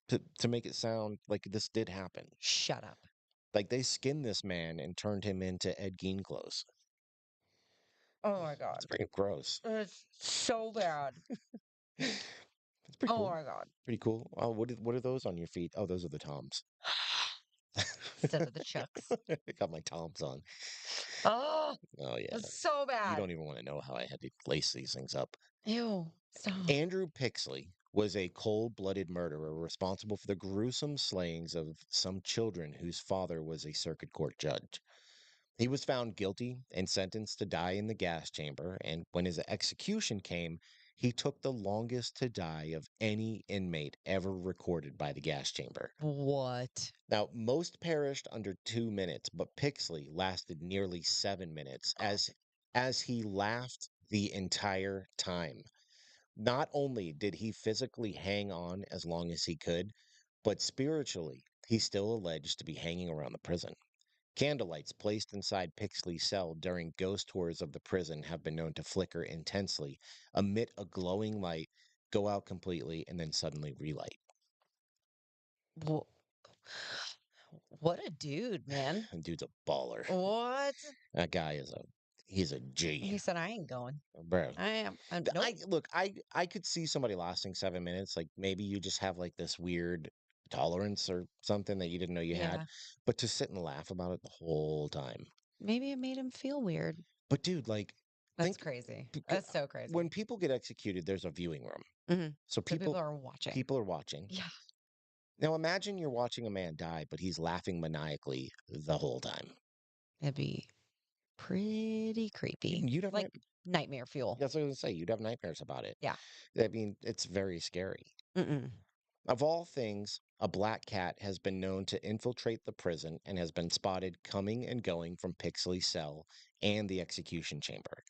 Speaker 2: to make it sound like this did happen.
Speaker 1: Shut up.
Speaker 2: Like they skinned this man and turned him into Ed Gein clothes.
Speaker 1: Oh my
Speaker 2: It's
Speaker 1: god.
Speaker 2: pretty gross.
Speaker 1: It's so bad.
Speaker 2: It's pretty
Speaker 1: Oh
Speaker 2: cool.
Speaker 1: my god.
Speaker 2: Pretty cool. Oh, what are those on your feet? Oh, those are the Toms.
Speaker 1: Instead of the chucks.
Speaker 2: I got my Toms on.
Speaker 1: Oh,
Speaker 2: Oh yeah.
Speaker 1: it's so
Speaker 2: You
Speaker 1: bad.
Speaker 2: don't even want to know how I had to lace these things up.
Speaker 1: Ew. Stop.
Speaker 2: Andrew Pixley was a cold-blooded murderer responsible for the gruesome slayings of some children whose father was a circuit court judge. He was found guilty and sentenced to die in the gas chamber, and when his execution came, he took the longest to die of any inmate ever recorded by the gas chamber.
Speaker 1: What?
Speaker 2: Now, most perished under 2 minutes, but Pixley lasted nearly 7 minutes as he laughed the entire time. Not only did he physically hang on as long as he could, but spiritually, he's still alleged to be hanging around the prison. Candlelights placed inside Pixley's cell during ghost tours of the prison have been known to flicker intensely, emit a glowing light, go out completely, and then suddenly relight.
Speaker 1: Wha- What a dude, man.
Speaker 2: And dude's a baller.
Speaker 1: What?
Speaker 2: That guy is he's a G,
Speaker 1: He said, I ain't going.
Speaker 2: bro.
Speaker 1: I am.
Speaker 2: I
Speaker 1: Nope.
Speaker 2: look, I could see somebody lasting 7 minutes. Like maybe you just have like this weird tolerance or something that you didn't know you had,
Speaker 1: Yeah.
Speaker 2: but to sit and laugh about it the whole time.
Speaker 1: Maybe it made him feel weird.
Speaker 2: But dude, like,
Speaker 1: That's
Speaker 2: think
Speaker 1: crazy.
Speaker 2: bec-
Speaker 1: That's so crazy.
Speaker 2: when people get executed, there's a viewing room.
Speaker 1: Hmm.
Speaker 2: So
Speaker 1: So people are watching.
Speaker 2: people are watching.
Speaker 1: Yeah.
Speaker 2: Now imagine you're watching a man die, but he's laughing maniacally the whole time.
Speaker 1: It'd be pretty creepy.
Speaker 2: You'd have
Speaker 1: Like nightmare fuel.
Speaker 2: that's what I was gonna say. You'd have nightmares about it.
Speaker 1: Yeah.
Speaker 2: I mean, it's very scary.
Speaker 1: Mm-mm.
Speaker 2: Of all things, a black cat has been known to infiltrate the prison and has been spotted coming and going from Pixley's cell and the execution chamber.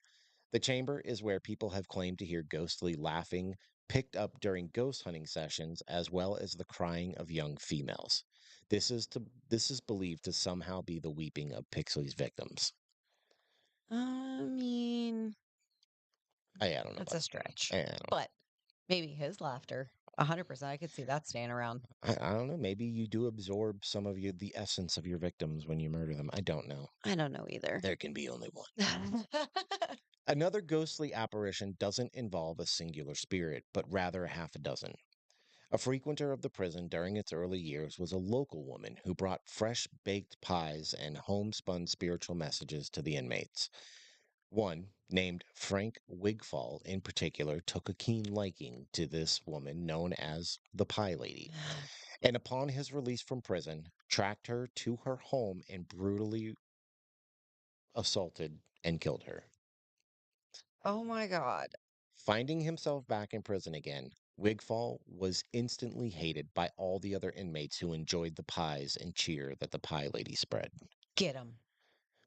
Speaker 2: The chamber is where people have claimed to hear ghostly laughing picked up during ghost hunting sessions, as well as the crying of young females. This is believed to somehow be the weeping of Pixley's victims.
Speaker 1: I mean,
Speaker 2: I don't know
Speaker 1: that's
Speaker 2: about
Speaker 1: a stretch.
Speaker 2: I don't,
Speaker 1: But maybe his laughter. 100%. I could see that staying around.
Speaker 2: I don't know. Maybe you do absorb some of the essence of your victims when you murder them. I don't know.
Speaker 1: I don't know either.
Speaker 2: There can be only one. Another ghostly apparition doesn't involve a singular spirit, but rather a half a dozen. A frequenter of the prison during its early years was a local woman who brought fresh baked pies and homespun spiritual messages to the inmates. One, named Frank Wigfall in particular, took a keen liking to this woman known as the Pie Lady, and upon his release from prison, tracked her to her home and brutally assaulted and killed her.
Speaker 1: Oh my God.
Speaker 2: Finding himself back in prison again, Wigfall was instantly hated by all the other inmates who enjoyed the pies and cheer that the Pie Lady spread.
Speaker 1: Get him.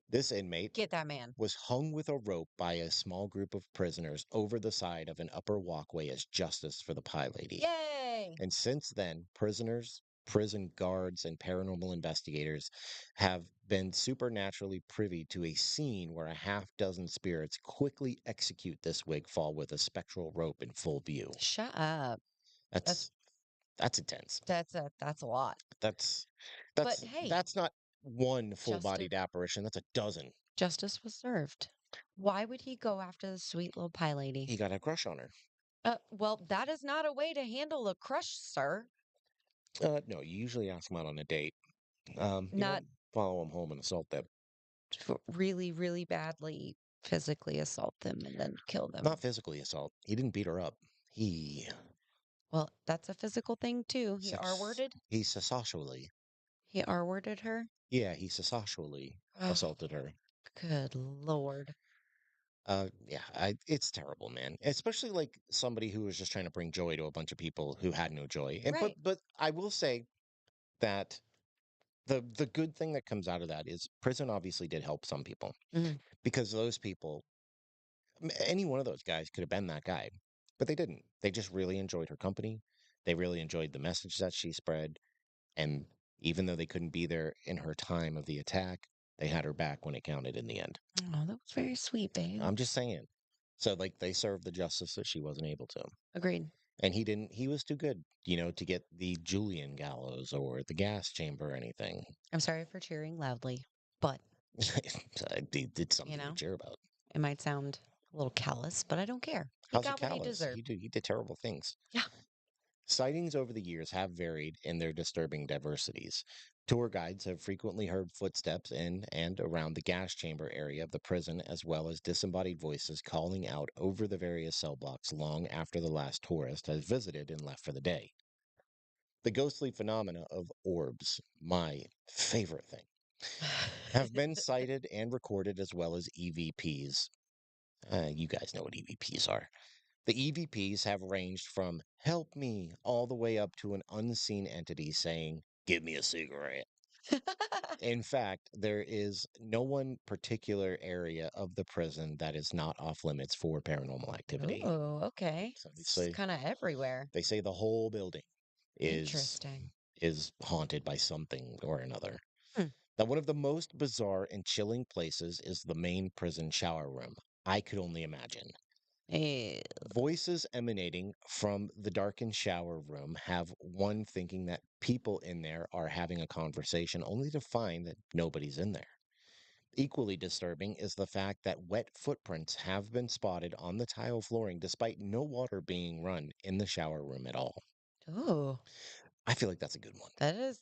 Speaker 2: This inmate
Speaker 1: Get that man.
Speaker 2: was hung with a rope by a small group of prisoners over the side of an upper walkway as justice for the Pie Lady.
Speaker 1: Yay.
Speaker 2: And since then, prisoners, prison guards, and paranormal investigators have been supernaturally privy to a scene where a half dozen spirits quickly execute this Wigfall with a spectral rope in full view.
Speaker 1: Shut up. That's
Speaker 2: That's that's intense.
Speaker 1: that's a lot.
Speaker 2: That's
Speaker 1: But
Speaker 2: that's
Speaker 1: hey,
Speaker 2: that's not one
Speaker 1: justice
Speaker 2: full-bodied apparition, that's a dozen.
Speaker 1: justice was served. Why would he go after the sweet little pie lady?
Speaker 2: He got a crush on her.
Speaker 1: Well, that is not a way to handle a crush, sir.
Speaker 2: No, you usually ask him out on a date. You
Speaker 1: Not
Speaker 2: don't follow him home and assault them.
Speaker 1: to really, really badly physically assault them and then kill
Speaker 2: Not
Speaker 1: them.
Speaker 2: physically assault. He didn't beat her up. He
Speaker 1: Well, that's a physical thing too. He R
Speaker 2: sex
Speaker 1: worded.
Speaker 2: he sexually.
Speaker 1: He R worded her.
Speaker 2: Yeah, he sexually
Speaker 1: Oh,
Speaker 2: assaulted her.
Speaker 1: good lord.
Speaker 2: Yeah, it's terrible, man. Especially like somebody who was just trying to bring joy to a bunch of people who had no joy. And
Speaker 1: Right.
Speaker 2: but I will say that the good thing that comes out of that is prison obviously did help some people
Speaker 1: Mhm.
Speaker 2: because those people, any one of those guys could have been that guy, but they didn't. They just really enjoyed her company. They really enjoyed the message that she spread. And even though they couldn't be there in her time of the attack, they had her back when it counted in the end.
Speaker 1: Oh, that was very sweet,
Speaker 2: I'm just
Speaker 1: babes.
Speaker 2: saying. So like they served the justice that she wasn't able to.
Speaker 1: Agreed.
Speaker 2: And he didn't he was too good, to get the Julian gallows or the gas chamber or anything.
Speaker 1: I'm sorry for cheering loudly, but,
Speaker 2: So he did
Speaker 1: you
Speaker 2: something to
Speaker 1: know,
Speaker 2: cheer about.
Speaker 1: it might sound a little callous, but I don't care. He
Speaker 2: How's it
Speaker 1: got what he
Speaker 2: callous?
Speaker 1: deserved.
Speaker 2: He did terrible things.
Speaker 1: Yeah.
Speaker 2: Sightings over the years have varied in their disturbing diversities. Tour guides have frequently heard footsteps in and around the gas chamber area of the prison, as well as disembodied voices calling out over the various cell blocks long after the last tourist has visited and left for the day. The ghostly phenomena of orbs, my favorite thing, have been cited and recorded as well as EVPs. You guys know what EVPs are. The EVPs have ranged from help me all the way up to an unseen entity saying, give me a cigarette. In fact, there is no one particular area of the prison that is not off limits for paranormal activity.
Speaker 1: Oh, okay.
Speaker 2: So
Speaker 1: It's kind of everywhere.
Speaker 2: they say the whole building is
Speaker 1: Interesting.
Speaker 2: haunted by something or another.
Speaker 1: Hmm.
Speaker 2: Now, one of the most bizarre and chilling places is the main prison shower room. I could only imagine.
Speaker 1: Eh,
Speaker 2: Voices emanating from the darkened shower room have one thinking that people in there are having a conversation, only to find that nobody's in there. Equally disturbing is the fact that wet footprints have been spotted on the tile flooring despite no water being run in the shower room at all.
Speaker 1: oh,
Speaker 2: I feel like that's a good one.
Speaker 1: that is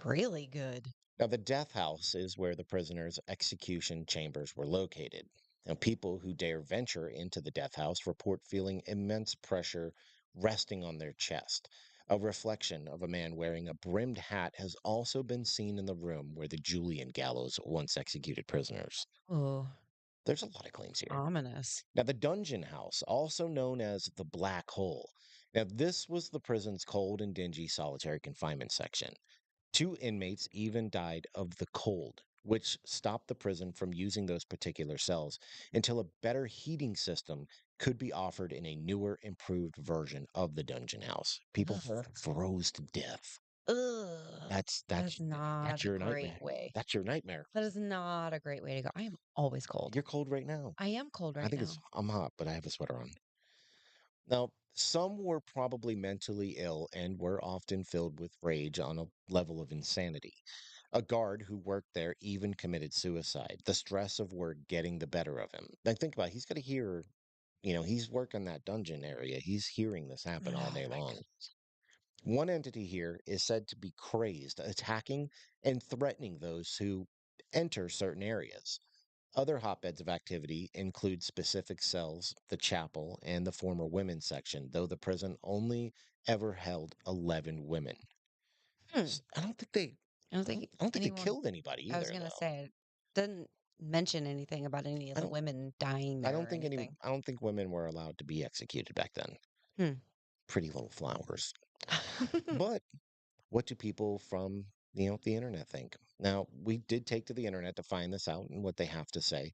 Speaker 1: really good.
Speaker 2: Now, the death house is where the prisoners' execution chambers were located. Now, people who dare venture into the death house report feeling immense pressure resting on their chest. A reflection of a man wearing a brimmed hat has also been seen in the room where the Julian gallows once executed prisoners.
Speaker 1: Oh,
Speaker 2: There's a lot of claims here.
Speaker 1: ominous.
Speaker 2: Now, the dungeon house, also known as the Black Hole. Now, this was the prison's cold and dingy solitary confinement section. Two inmates even died of the cold, which stopped the prison from using those particular cells until a better heating system could be offered in a newer, improved version of the dungeon house. People
Speaker 1: Ugh.
Speaker 2: froze to death.
Speaker 1: Ugh.
Speaker 2: That's
Speaker 1: That
Speaker 2: that's
Speaker 1: is not
Speaker 2: that's
Speaker 1: a
Speaker 2: your nightmare.
Speaker 1: great way.
Speaker 2: That's your nightmare.
Speaker 1: That is not a great way to go. I am always cold.
Speaker 2: You're cold right now.
Speaker 1: I am cold
Speaker 2: I
Speaker 1: right
Speaker 2: think it's
Speaker 1: now.
Speaker 2: I'm hot, but I have a sweater on. Now, some were probably mentally ill and were often filled with rage on a level of insanity. A guard who worked there even committed suicide. The stress of work getting the better of him. Like, think about it. He's got to hear, he's working that dungeon area. He's hearing this happen all
Speaker 1: Oh
Speaker 2: day
Speaker 1: my
Speaker 2: long.
Speaker 1: god.
Speaker 2: One entity here is said to be crazed, attacking and threatening those who enter certain areas. Other hotbeds of activity include specific cells, the chapel, and the former women's section, though the prison only ever held 11 women.
Speaker 1: Hmm.
Speaker 2: I don't think they
Speaker 1: I don't think
Speaker 2: I don't think they
Speaker 1: anyone,
Speaker 2: killed anybody
Speaker 1: I was
Speaker 2: either,
Speaker 1: gonna
Speaker 2: though.
Speaker 1: say, it didn't mention anything about any of
Speaker 2: I
Speaker 1: the
Speaker 2: don't
Speaker 1: women dying there or anything.
Speaker 2: I don't think women were allowed to be executed back then.
Speaker 1: Hmm.
Speaker 2: Pretty little flowers. But what do people from, the internet think? Now, we did take to the internet to find this out and what they have to say.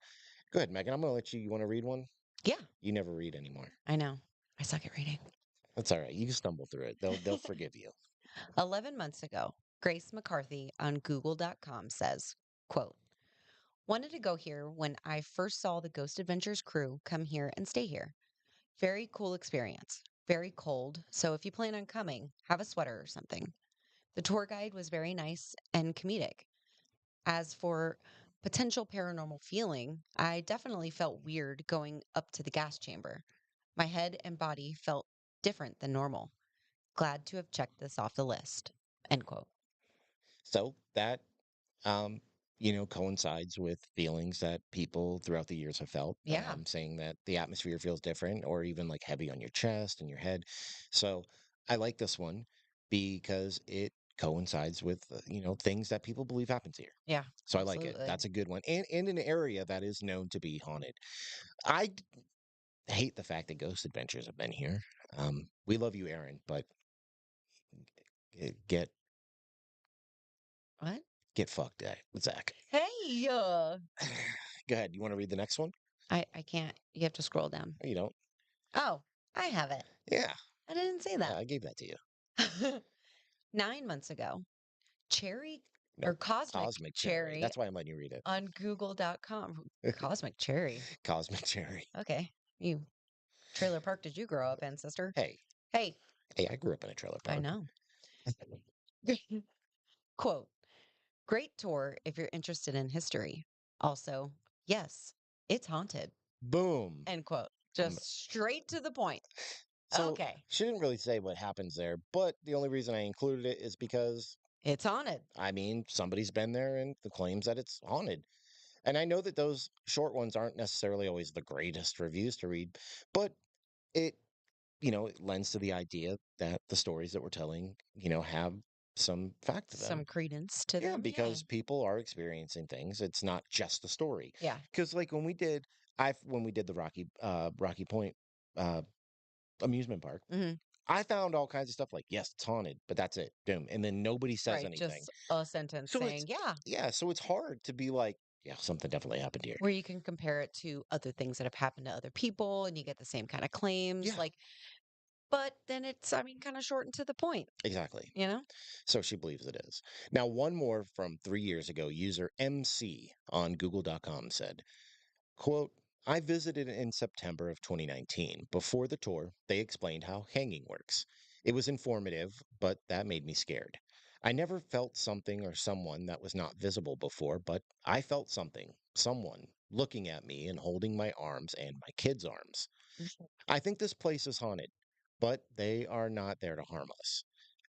Speaker 2: Go ahead, Megan. I'm going to let you want to read one?
Speaker 1: Yeah,
Speaker 2: You never read anymore.
Speaker 1: I know. I suck at reading.
Speaker 2: That's all right. You can stumble through it. They'll forgive you.
Speaker 1: 11 months ago, Grace McCarthy on Google.com says, quote, wanted to go here when I first saw the Ghost Adventures crew come here and stay here. Very cool experience. very cold, so if you plan on coming, have a sweater or something. The tour guide was very nice and comedic. As for potential paranormal feeling, I definitely felt weird going up to the gas chamber. My head and body felt different than normal. Glad to have checked this off the list. End quote.
Speaker 2: So that um, coincides with feelings that people throughout the years have felt,
Speaker 1: Yeah.
Speaker 2: saying that the atmosphere feels different or even like heavy on your chest and your head. So I like this one because it coincides with, things that people believe happens here.
Speaker 1: Yeah,
Speaker 2: So I like it.
Speaker 1: absolutely.
Speaker 2: That's a good one. And in an area that is known to be haunted. I hate the fact that Ghost Adventures have been here. We love you, Aaron, but get
Speaker 1: What?
Speaker 2: get fucked, Zach.
Speaker 1: Hey,
Speaker 2: Go ahead. You want to read the next one?
Speaker 1: I can't. You have to scroll down.
Speaker 2: You don't.
Speaker 1: Oh, I have it.
Speaker 2: Yeah,
Speaker 1: I didn't say
Speaker 2: yeah.
Speaker 1: that.
Speaker 2: I gave that to you.
Speaker 1: 9 months ago, Cherry or
Speaker 2: Nope.
Speaker 1: Cosmic
Speaker 2: Cosmic cherry.
Speaker 1: Cherry
Speaker 2: That's why I'm letting you read it.
Speaker 1: on Google.com. Cosmic Cherry.
Speaker 2: Cosmic cherry.
Speaker 1: Okay. You trailer park did you grow up in, sister?
Speaker 2: Hey,
Speaker 1: Hey,
Speaker 2: hey. I grew up in a trailer
Speaker 1: I
Speaker 2: park.
Speaker 1: know. Quote, great tour if you're interested in history. Also, yes, it's haunted.
Speaker 2: Boom.
Speaker 1: End quote.
Speaker 2: Um,
Speaker 1: Just straight to the point.
Speaker 2: so
Speaker 1: Okay.
Speaker 2: she didn't really say what happens there, but the only reason I included it is because
Speaker 1: It's haunted.
Speaker 2: somebody's been there and the claims that it's haunted. And I know that those short ones aren't necessarily always the greatest reviews to read, but it it lends to the idea that the stories that we're telling, have some fact to them.
Speaker 1: Some credence to
Speaker 2: Yeah,
Speaker 1: them. Yeah.
Speaker 2: because people are experiencing things. It's not just the story.
Speaker 1: Yeah.
Speaker 2: Because like when we did the Rocky Point uh amusement park,
Speaker 1: Hmm.
Speaker 2: I found all kinds of stuff like, yes, it's haunted, but that's it. Boom. And then nobody says
Speaker 1: Right.
Speaker 2: anything.
Speaker 1: Just a sentence
Speaker 2: So it's
Speaker 1: saying, yeah,
Speaker 2: yeah, so it's hard to be like, yeah, something definitely happened here.
Speaker 1: where you can compare it to other things that have happened to other people and you get the same kind of claims.
Speaker 2: Yeah,
Speaker 1: Like, but then it's, I mean, kind of short and to the point,
Speaker 2: exactly.
Speaker 1: you know?
Speaker 2: So she believes it is. Now, one more from 3 years ago, user MC on google.com said, quote, I visited in September of 2019. Before the tour, they explained how hanging works. It was informative, but that made me scared. I never felt something or someone that was not visible before, but I felt something, someone looking at me and holding my arms and my kids' arms.
Speaker 1: Mhm.
Speaker 2: I think this place is haunted, but they are not there to harm us.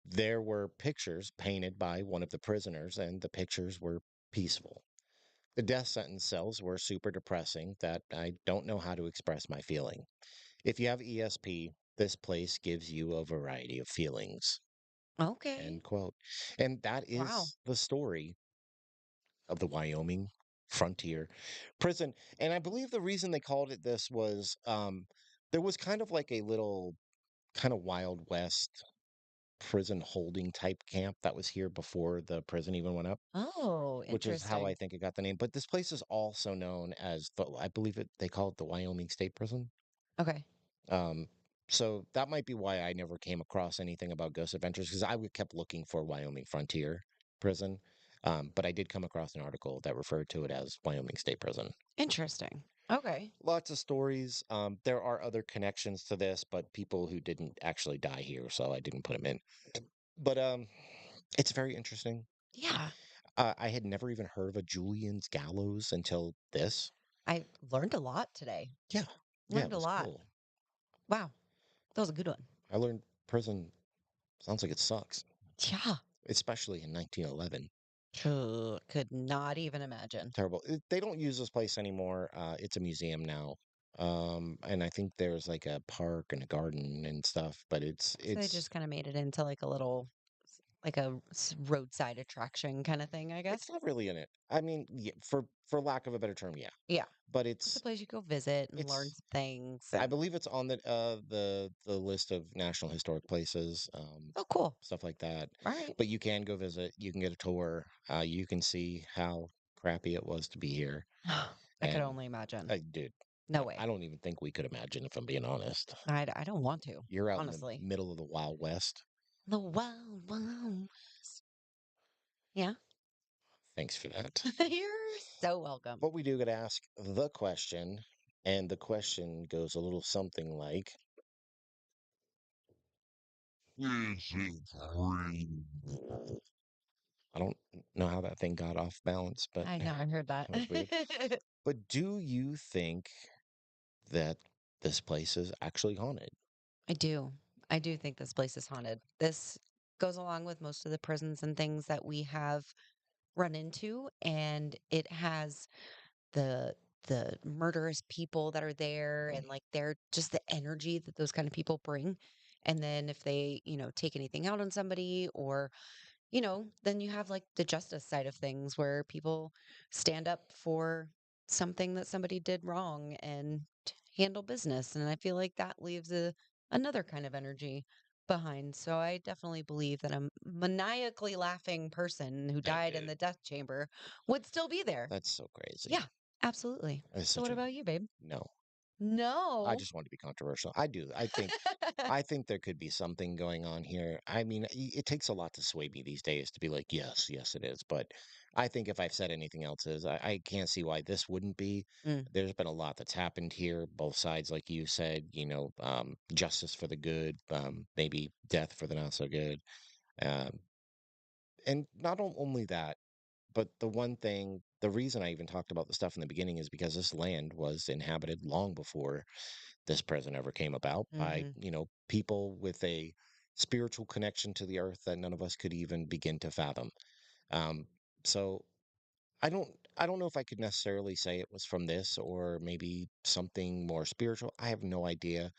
Speaker 2: There were pictures painted by one of the prisoners, and the pictures were peaceful. The death sentence cells were super depressing that I don't know how to express my feeling. If you have ESP, this place gives you a variety of feelings.
Speaker 1: Okay.
Speaker 2: End quote. And that
Speaker 1: Wow.
Speaker 2: is the story of the Wyoming frontier prison. And I believe the reason they called it this was there was kind of like a little kind of Wild West prison holding type camp that was here before the prison even went up,
Speaker 1: Oh,
Speaker 2: which is how I
Speaker 1: interesting.
Speaker 2: think it got the name. But this place is also known as I believe they call it the Wyoming State Prison.
Speaker 1: Okay.
Speaker 2: Um, so that might be why I never came across anything about Ghost Adventures because kept looking for Wyoming Frontier Prison. But I did come across an article that referred to it as Wyoming State Prison.
Speaker 1: Interesting. Okay.
Speaker 2: Lots of stories. There are other connections to this, but people who didn't actually die here, so I didn't put them in. But it's very interesting.
Speaker 1: Yeah.
Speaker 2: I had never even heard of a Julian's Gallows until this.
Speaker 1: I learned a lot today.
Speaker 2: Yeah, yeah,
Speaker 1: Learned
Speaker 2: it
Speaker 1: a
Speaker 2: was
Speaker 1: lot.
Speaker 2: cool.
Speaker 1: Wow. That was a good one.
Speaker 2: I learned prison sounds like it sucks,
Speaker 1: Yeah.
Speaker 2: especially in 1911.
Speaker 1: Could not even imagine.
Speaker 2: Terrible. They don't use this place anymore. It's a museum now. And I think there's like a park and a garden and stuff, but
Speaker 1: So they
Speaker 2: it's
Speaker 1: just kind of made it into like a little, like a roadside attraction kind of thing, I
Speaker 2: it's
Speaker 1: guess.
Speaker 2: not really in it. I mean, yeah, for lack of a better term, yeah.
Speaker 1: Yeah.
Speaker 2: But
Speaker 1: It's a place you go visit and learn
Speaker 2: it's
Speaker 1: some things
Speaker 2: I
Speaker 1: and
Speaker 2: believe it's on the list of National Historic Places,
Speaker 1: oh, cool.
Speaker 2: stuff like that.
Speaker 1: All right.
Speaker 2: But you can go visit. You can get a tour. You can see how crappy it was to be here.
Speaker 1: I could
Speaker 2: And
Speaker 1: only imagine.
Speaker 2: dude,
Speaker 1: No
Speaker 2: I
Speaker 1: way.
Speaker 2: don't even think we could imagine if I'm being honest.
Speaker 1: I don't want to,
Speaker 2: You're out in the
Speaker 1: honestly.
Speaker 2: middle of the Wild West.
Speaker 1: The Wild Wild West. Yeah.
Speaker 2: Thanks for that.
Speaker 1: You're so welcome.
Speaker 2: But we do get to ask the question, and the question goes a little something like, I don't know how that thing got off balance, but
Speaker 1: I know, I heard that.
Speaker 2: that was weird. But do you think that this place is actually haunted?
Speaker 1: I do. I do think this place is haunted. This goes along with most of the prisons and things that we have run into, and it has the murderous people that are there and like they're just the energy that those kind of people bring. And then if they, take anything out on somebody or then you have like the justice side of things where people stand up for something that somebody did wrong and handle business. And I feel like that leaves another kind of energy behind. So I definitely believe that a maniacally laughing person who died in the death chamber would still be there.
Speaker 2: That's so crazy.
Speaker 1: Yeah, absolutely.
Speaker 2: It's
Speaker 1: So
Speaker 2: such
Speaker 1: what
Speaker 2: a
Speaker 1: about you, babe?
Speaker 2: no. I
Speaker 1: No.
Speaker 2: just want to be controversial. I do. I think there could be something going on here. I mean, it takes a lot to sway me these days to be like, yes, yes, it is. But I think if I've said anything else is, I can't see why this wouldn't be.
Speaker 1: Mm,
Speaker 2: There's been a lot that's happened here, both sides, like you said, justice for the good, maybe death for the not so good. Um, and not only that, but the one thing, the reason I even talked about the stuff in the beginning is because this land was inhabited long before this present ever came about by,
Speaker 1: hmm
Speaker 2: people with a spiritual connection to the earth that none of us could even begin to fathom. Um, so I don't know if I could necessarily say it was from this or maybe something more spiritual. I have no idea,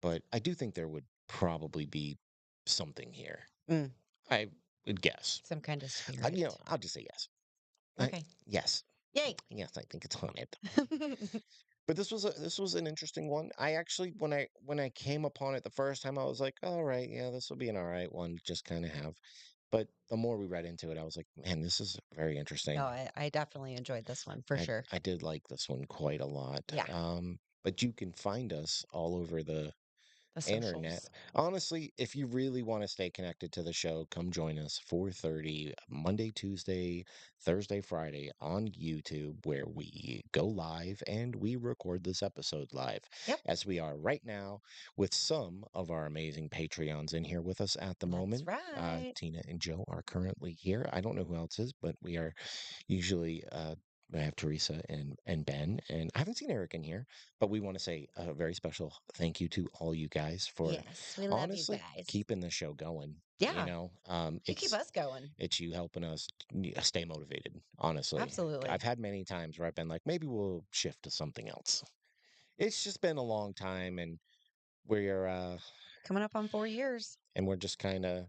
Speaker 2: but I do think there would probably be something here.
Speaker 1: mm,
Speaker 2: I would guess.
Speaker 1: some kind of spirit.
Speaker 2: I'll just say yes.
Speaker 1: Okay.
Speaker 2: Yes.
Speaker 1: Yay.
Speaker 2: Yes, I think it's haunted. But this was an interesting one. I actually when I came upon it the first time, I was like, all right, yeah, this will be an all right one, just kind of have. But the more we read into it, I was like, man, this is very
Speaker 1: No,
Speaker 2: interesting.
Speaker 1: I definitely enjoyed this one for sure.
Speaker 2: I did like this one quite a lot.
Speaker 1: Yeah,
Speaker 2: But you can find us all over the
Speaker 1: the
Speaker 2: internet.
Speaker 1: socials.
Speaker 2: Honestly, if you really want to stay connected to the show, come join us 4:30 Monday, Tuesday, Thursday, Friday on YouTube where we go live and we record this episode live
Speaker 1: Yep,
Speaker 2: as we are right now with some of our amazing Patreons in here with us at the
Speaker 1: that's
Speaker 2: moment.
Speaker 1: right.
Speaker 2: Tina and Joe are currently here. I don't know who else is, but we are usually I have Teresa and Ben, and I haven't seen Eric in here, but we want to say a very special thank you to all you guys for
Speaker 1: Yes, we love you
Speaker 2: honestly
Speaker 1: guys.
Speaker 2: keeping the show going.
Speaker 1: Yeah, you keep
Speaker 2: It's
Speaker 1: us going.
Speaker 2: you helping us stay motivated. Honestly,
Speaker 1: Absolutely.
Speaker 2: I've had many times where I've been like, maybe we'll shift to something else. It's just been a long time, and we're
Speaker 1: Coming up on 4 years.
Speaker 2: just kind of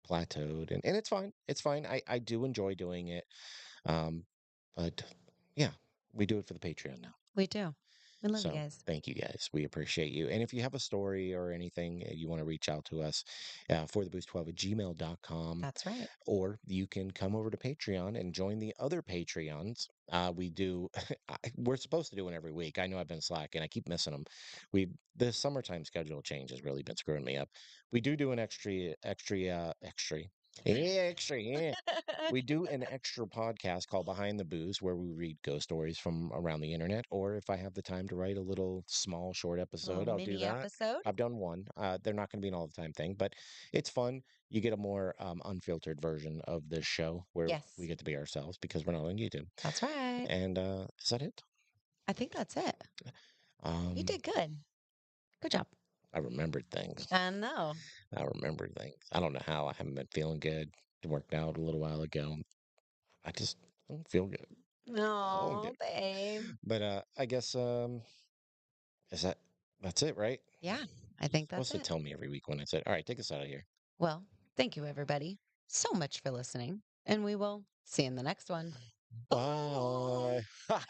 Speaker 2: plateaued, and it's fine. It's fine. I do enjoy doing it. Um, but yeah, we do it for the Patreon now.
Speaker 1: We do. We love you
Speaker 2: So
Speaker 1: guys.
Speaker 2: thank you guys. We appreciate you. And if you have a story or anything you want to reach out to us, for the boost12 at gmail.com,
Speaker 1: That's right.
Speaker 2: or you can come over to Patreon and join the other Patreons. We do, we're supposed to do one every week. I know I've been slacking. I keep missing them. The summertime schedule change has really been screwing me up. We do an extra, yeah. We do an extra podcast called Behind the Booze where we read ghost stories from around the internet. Or if I have the time to write a little small short
Speaker 1: Little
Speaker 2: episode, I'll do
Speaker 1: mini
Speaker 2: that.
Speaker 1: episode.
Speaker 2: I've done one. They're not going to be an all the time thing, but it's fun. You get a more unfiltered version of this show where we
Speaker 1: Yes,
Speaker 2: get to be ourselves because we're not on YouTube.
Speaker 1: that's right.
Speaker 2: And is that it?
Speaker 1: I think that's it. You
Speaker 2: Um,
Speaker 1: did good. Good job.
Speaker 2: I remembered things.
Speaker 1: I know.
Speaker 2: I remembered things. I don't know how. I haven't been feeling good. Worked out a little while ago. I don't feel good. I don't
Speaker 1: No,
Speaker 2: get.
Speaker 1: babe.
Speaker 2: But I guess is that's it, right?
Speaker 1: Yeah, I think
Speaker 2: Supposed
Speaker 1: that's
Speaker 2: to
Speaker 1: it.
Speaker 2: tell me every week when I said, all right, take us out of here.
Speaker 1: Well, thank you, everybody, so much for listening, and we will see you in the next one. Bye.
Speaker 2: Bye.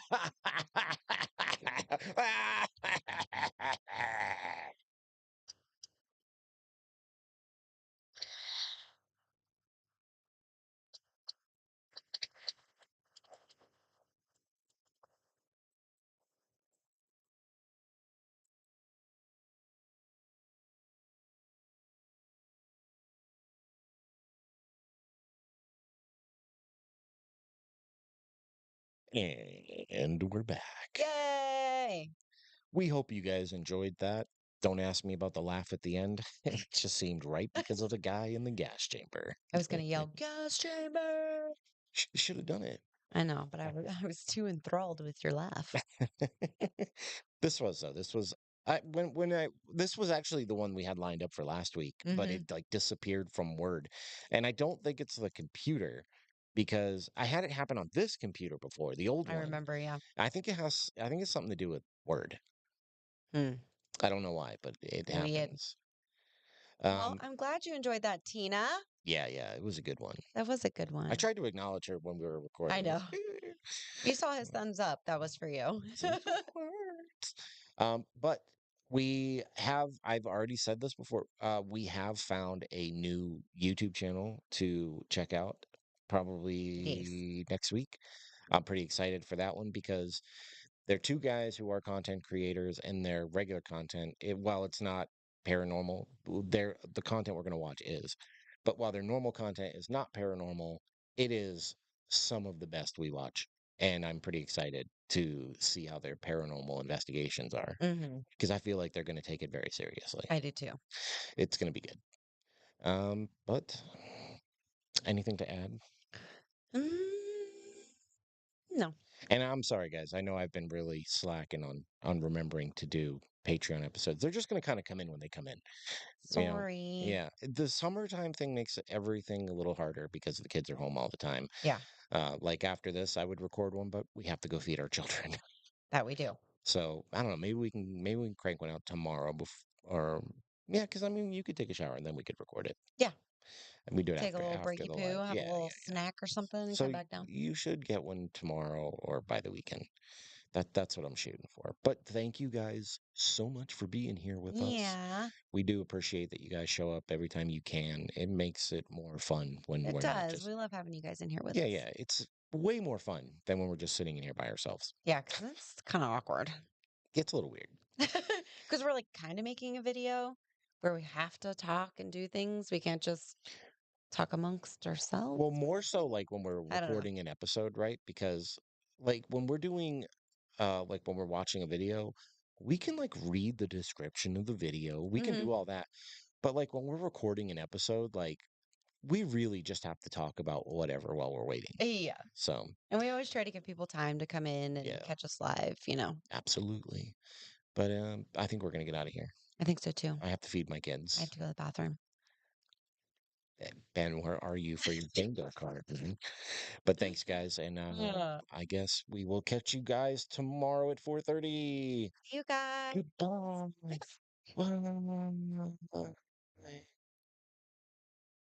Speaker 2: And we're back.
Speaker 1: Yay!
Speaker 2: We hope you guys enjoyed that. Don't ask me about the laugh at the end. It just seemed right because of the guy in the gas chamber.
Speaker 1: I was gonna yell, "Gas chamber!"
Speaker 2: Should have done it.
Speaker 1: I know, but I was too enthralled with your laugh.
Speaker 2: This was though. This was when I this was actually the one we had lined up for last week, but
Speaker 1: Mhm.
Speaker 2: it like disappeared from Word. And I don't think it's the computer because I had it happen on this computer before, the old
Speaker 1: I
Speaker 2: one.
Speaker 1: remember, yeah.
Speaker 2: I think it's something to do with Word.
Speaker 1: Hmm.
Speaker 2: I don't know why, but it
Speaker 1: Maybe it.
Speaker 2: happens.
Speaker 1: Well,
Speaker 2: Um
Speaker 1: I'm glad you enjoyed that, Tina.
Speaker 2: yeah, yeah, it was a good one.
Speaker 1: That was a good
Speaker 2: I
Speaker 1: one.
Speaker 2: tried to acknowledge her when we were
Speaker 1: I
Speaker 2: recording.
Speaker 1: know. You saw his thumbs up. That was for you.
Speaker 2: But I've already said this before, we have found a new YouTube channel to check out
Speaker 1: Yes.
Speaker 2: probably next week. I'm pretty excited for that one because they're two guys who are content creators and their regular content, while it's not paranormal, the content we're going to watch is. But while their normal content is not paranormal, it is some of the best we watch. And I'm pretty excited to see how their paranormal investigations are
Speaker 1: Hmm.
Speaker 2: because I feel like they're going to take it very seriously.
Speaker 1: I do too.
Speaker 2: It's going to be good. But anything to add?
Speaker 1: Mm, no,
Speaker 2: And I'm sorry, guys. I know I've been really slacking on remembering to do Patreon episodes. They're just going to kind of come in when they come in. You know,
Speaker 1: sorry.
Speaker 2: yeah. The summertime thing makes everything a little harder because the kids are home all the time.
Speaker 1: Yeah,
Speaker 2: Like after this, I would record one, but we have to go feed our children.
Speaker 1: that we do.
Speaker 2: So I don't know. Maybe we can crank one out tomorrow or yeah, because I mean you could take a shower and then we could record it.
Speaker 1: Yeah.
Speaker 2: And we do it
Speaker 1: Take a little
Speaker 2: after
Speaker 1: breaky
Speaker 2: the
Speaker 1: poo,
Speaker 2: live.
Speaker 1: have a
Speaker 2: Yeah,
Speaker 1: little
Speaker 2: yeah, yeah.
Speaker 1: snack or something, and
Speaker 2: So
Speaker 1: come back down.
Speaker 2: you should get one tomorrow or by the weekend. That's what I'm shooting for. But thank you guys so much for being here with us.
Speaker 1: Yeah,
Speaker 2: We do appreciate that you guys show up every time you can. It makes it more fun when
Speaker 1: it
Speaker 2: we're not
Speaker 1: does.
Speaker 2: just
Speaker 1: We love having you guys in here with
Speaker 2: yeah,
Speaker 1: us.
Speaker 2: yeah. It's way more fun than when we're just sitting in here by ourselves.
Speaker 1: Yeah, because it's kind of awkward.
Speaker 2: Gets a little weird.
Speaker 1: Because we're like kind of making a video where we have to talk and do things. We can't just talk amongst ourselves.
Speaker 2: Well, more so like when we're
Speaker 1: I don't know.
Speaker 2: recording an episode, right? Because like when we're doing like when we're watching a video, we can like read the description of the video. We can
Speaker 1: Hmm.
Speaker 2: do all that. But like when we're recording an episode, like we really just have to talk about whatever while we're waiting.
Speaker 1: Yeah.
Speaker 2: So,
Speaker 1: And we always try to give people time to come in and
Speaker 2: yeah,
Speaker 1: catch us live, you know.
Speaker 2: absolutely. But I think we're gonna get out of here.
Speaker 1: I think so too.
Speaker 2: I have to feed my
Speaker 1: I have
Speaker 2: kids.
Speaker 1: to go to the bathroom.
Speaker 2: Ben, where are you for your bingo card? But thanks, guys, and
Speaker 1: Yeah.
Speaker 2: I guess we will catch you guys tomorrow at 4:30.
Speaker 1: See you guys.
Speaker 2: Goodbye. Bye.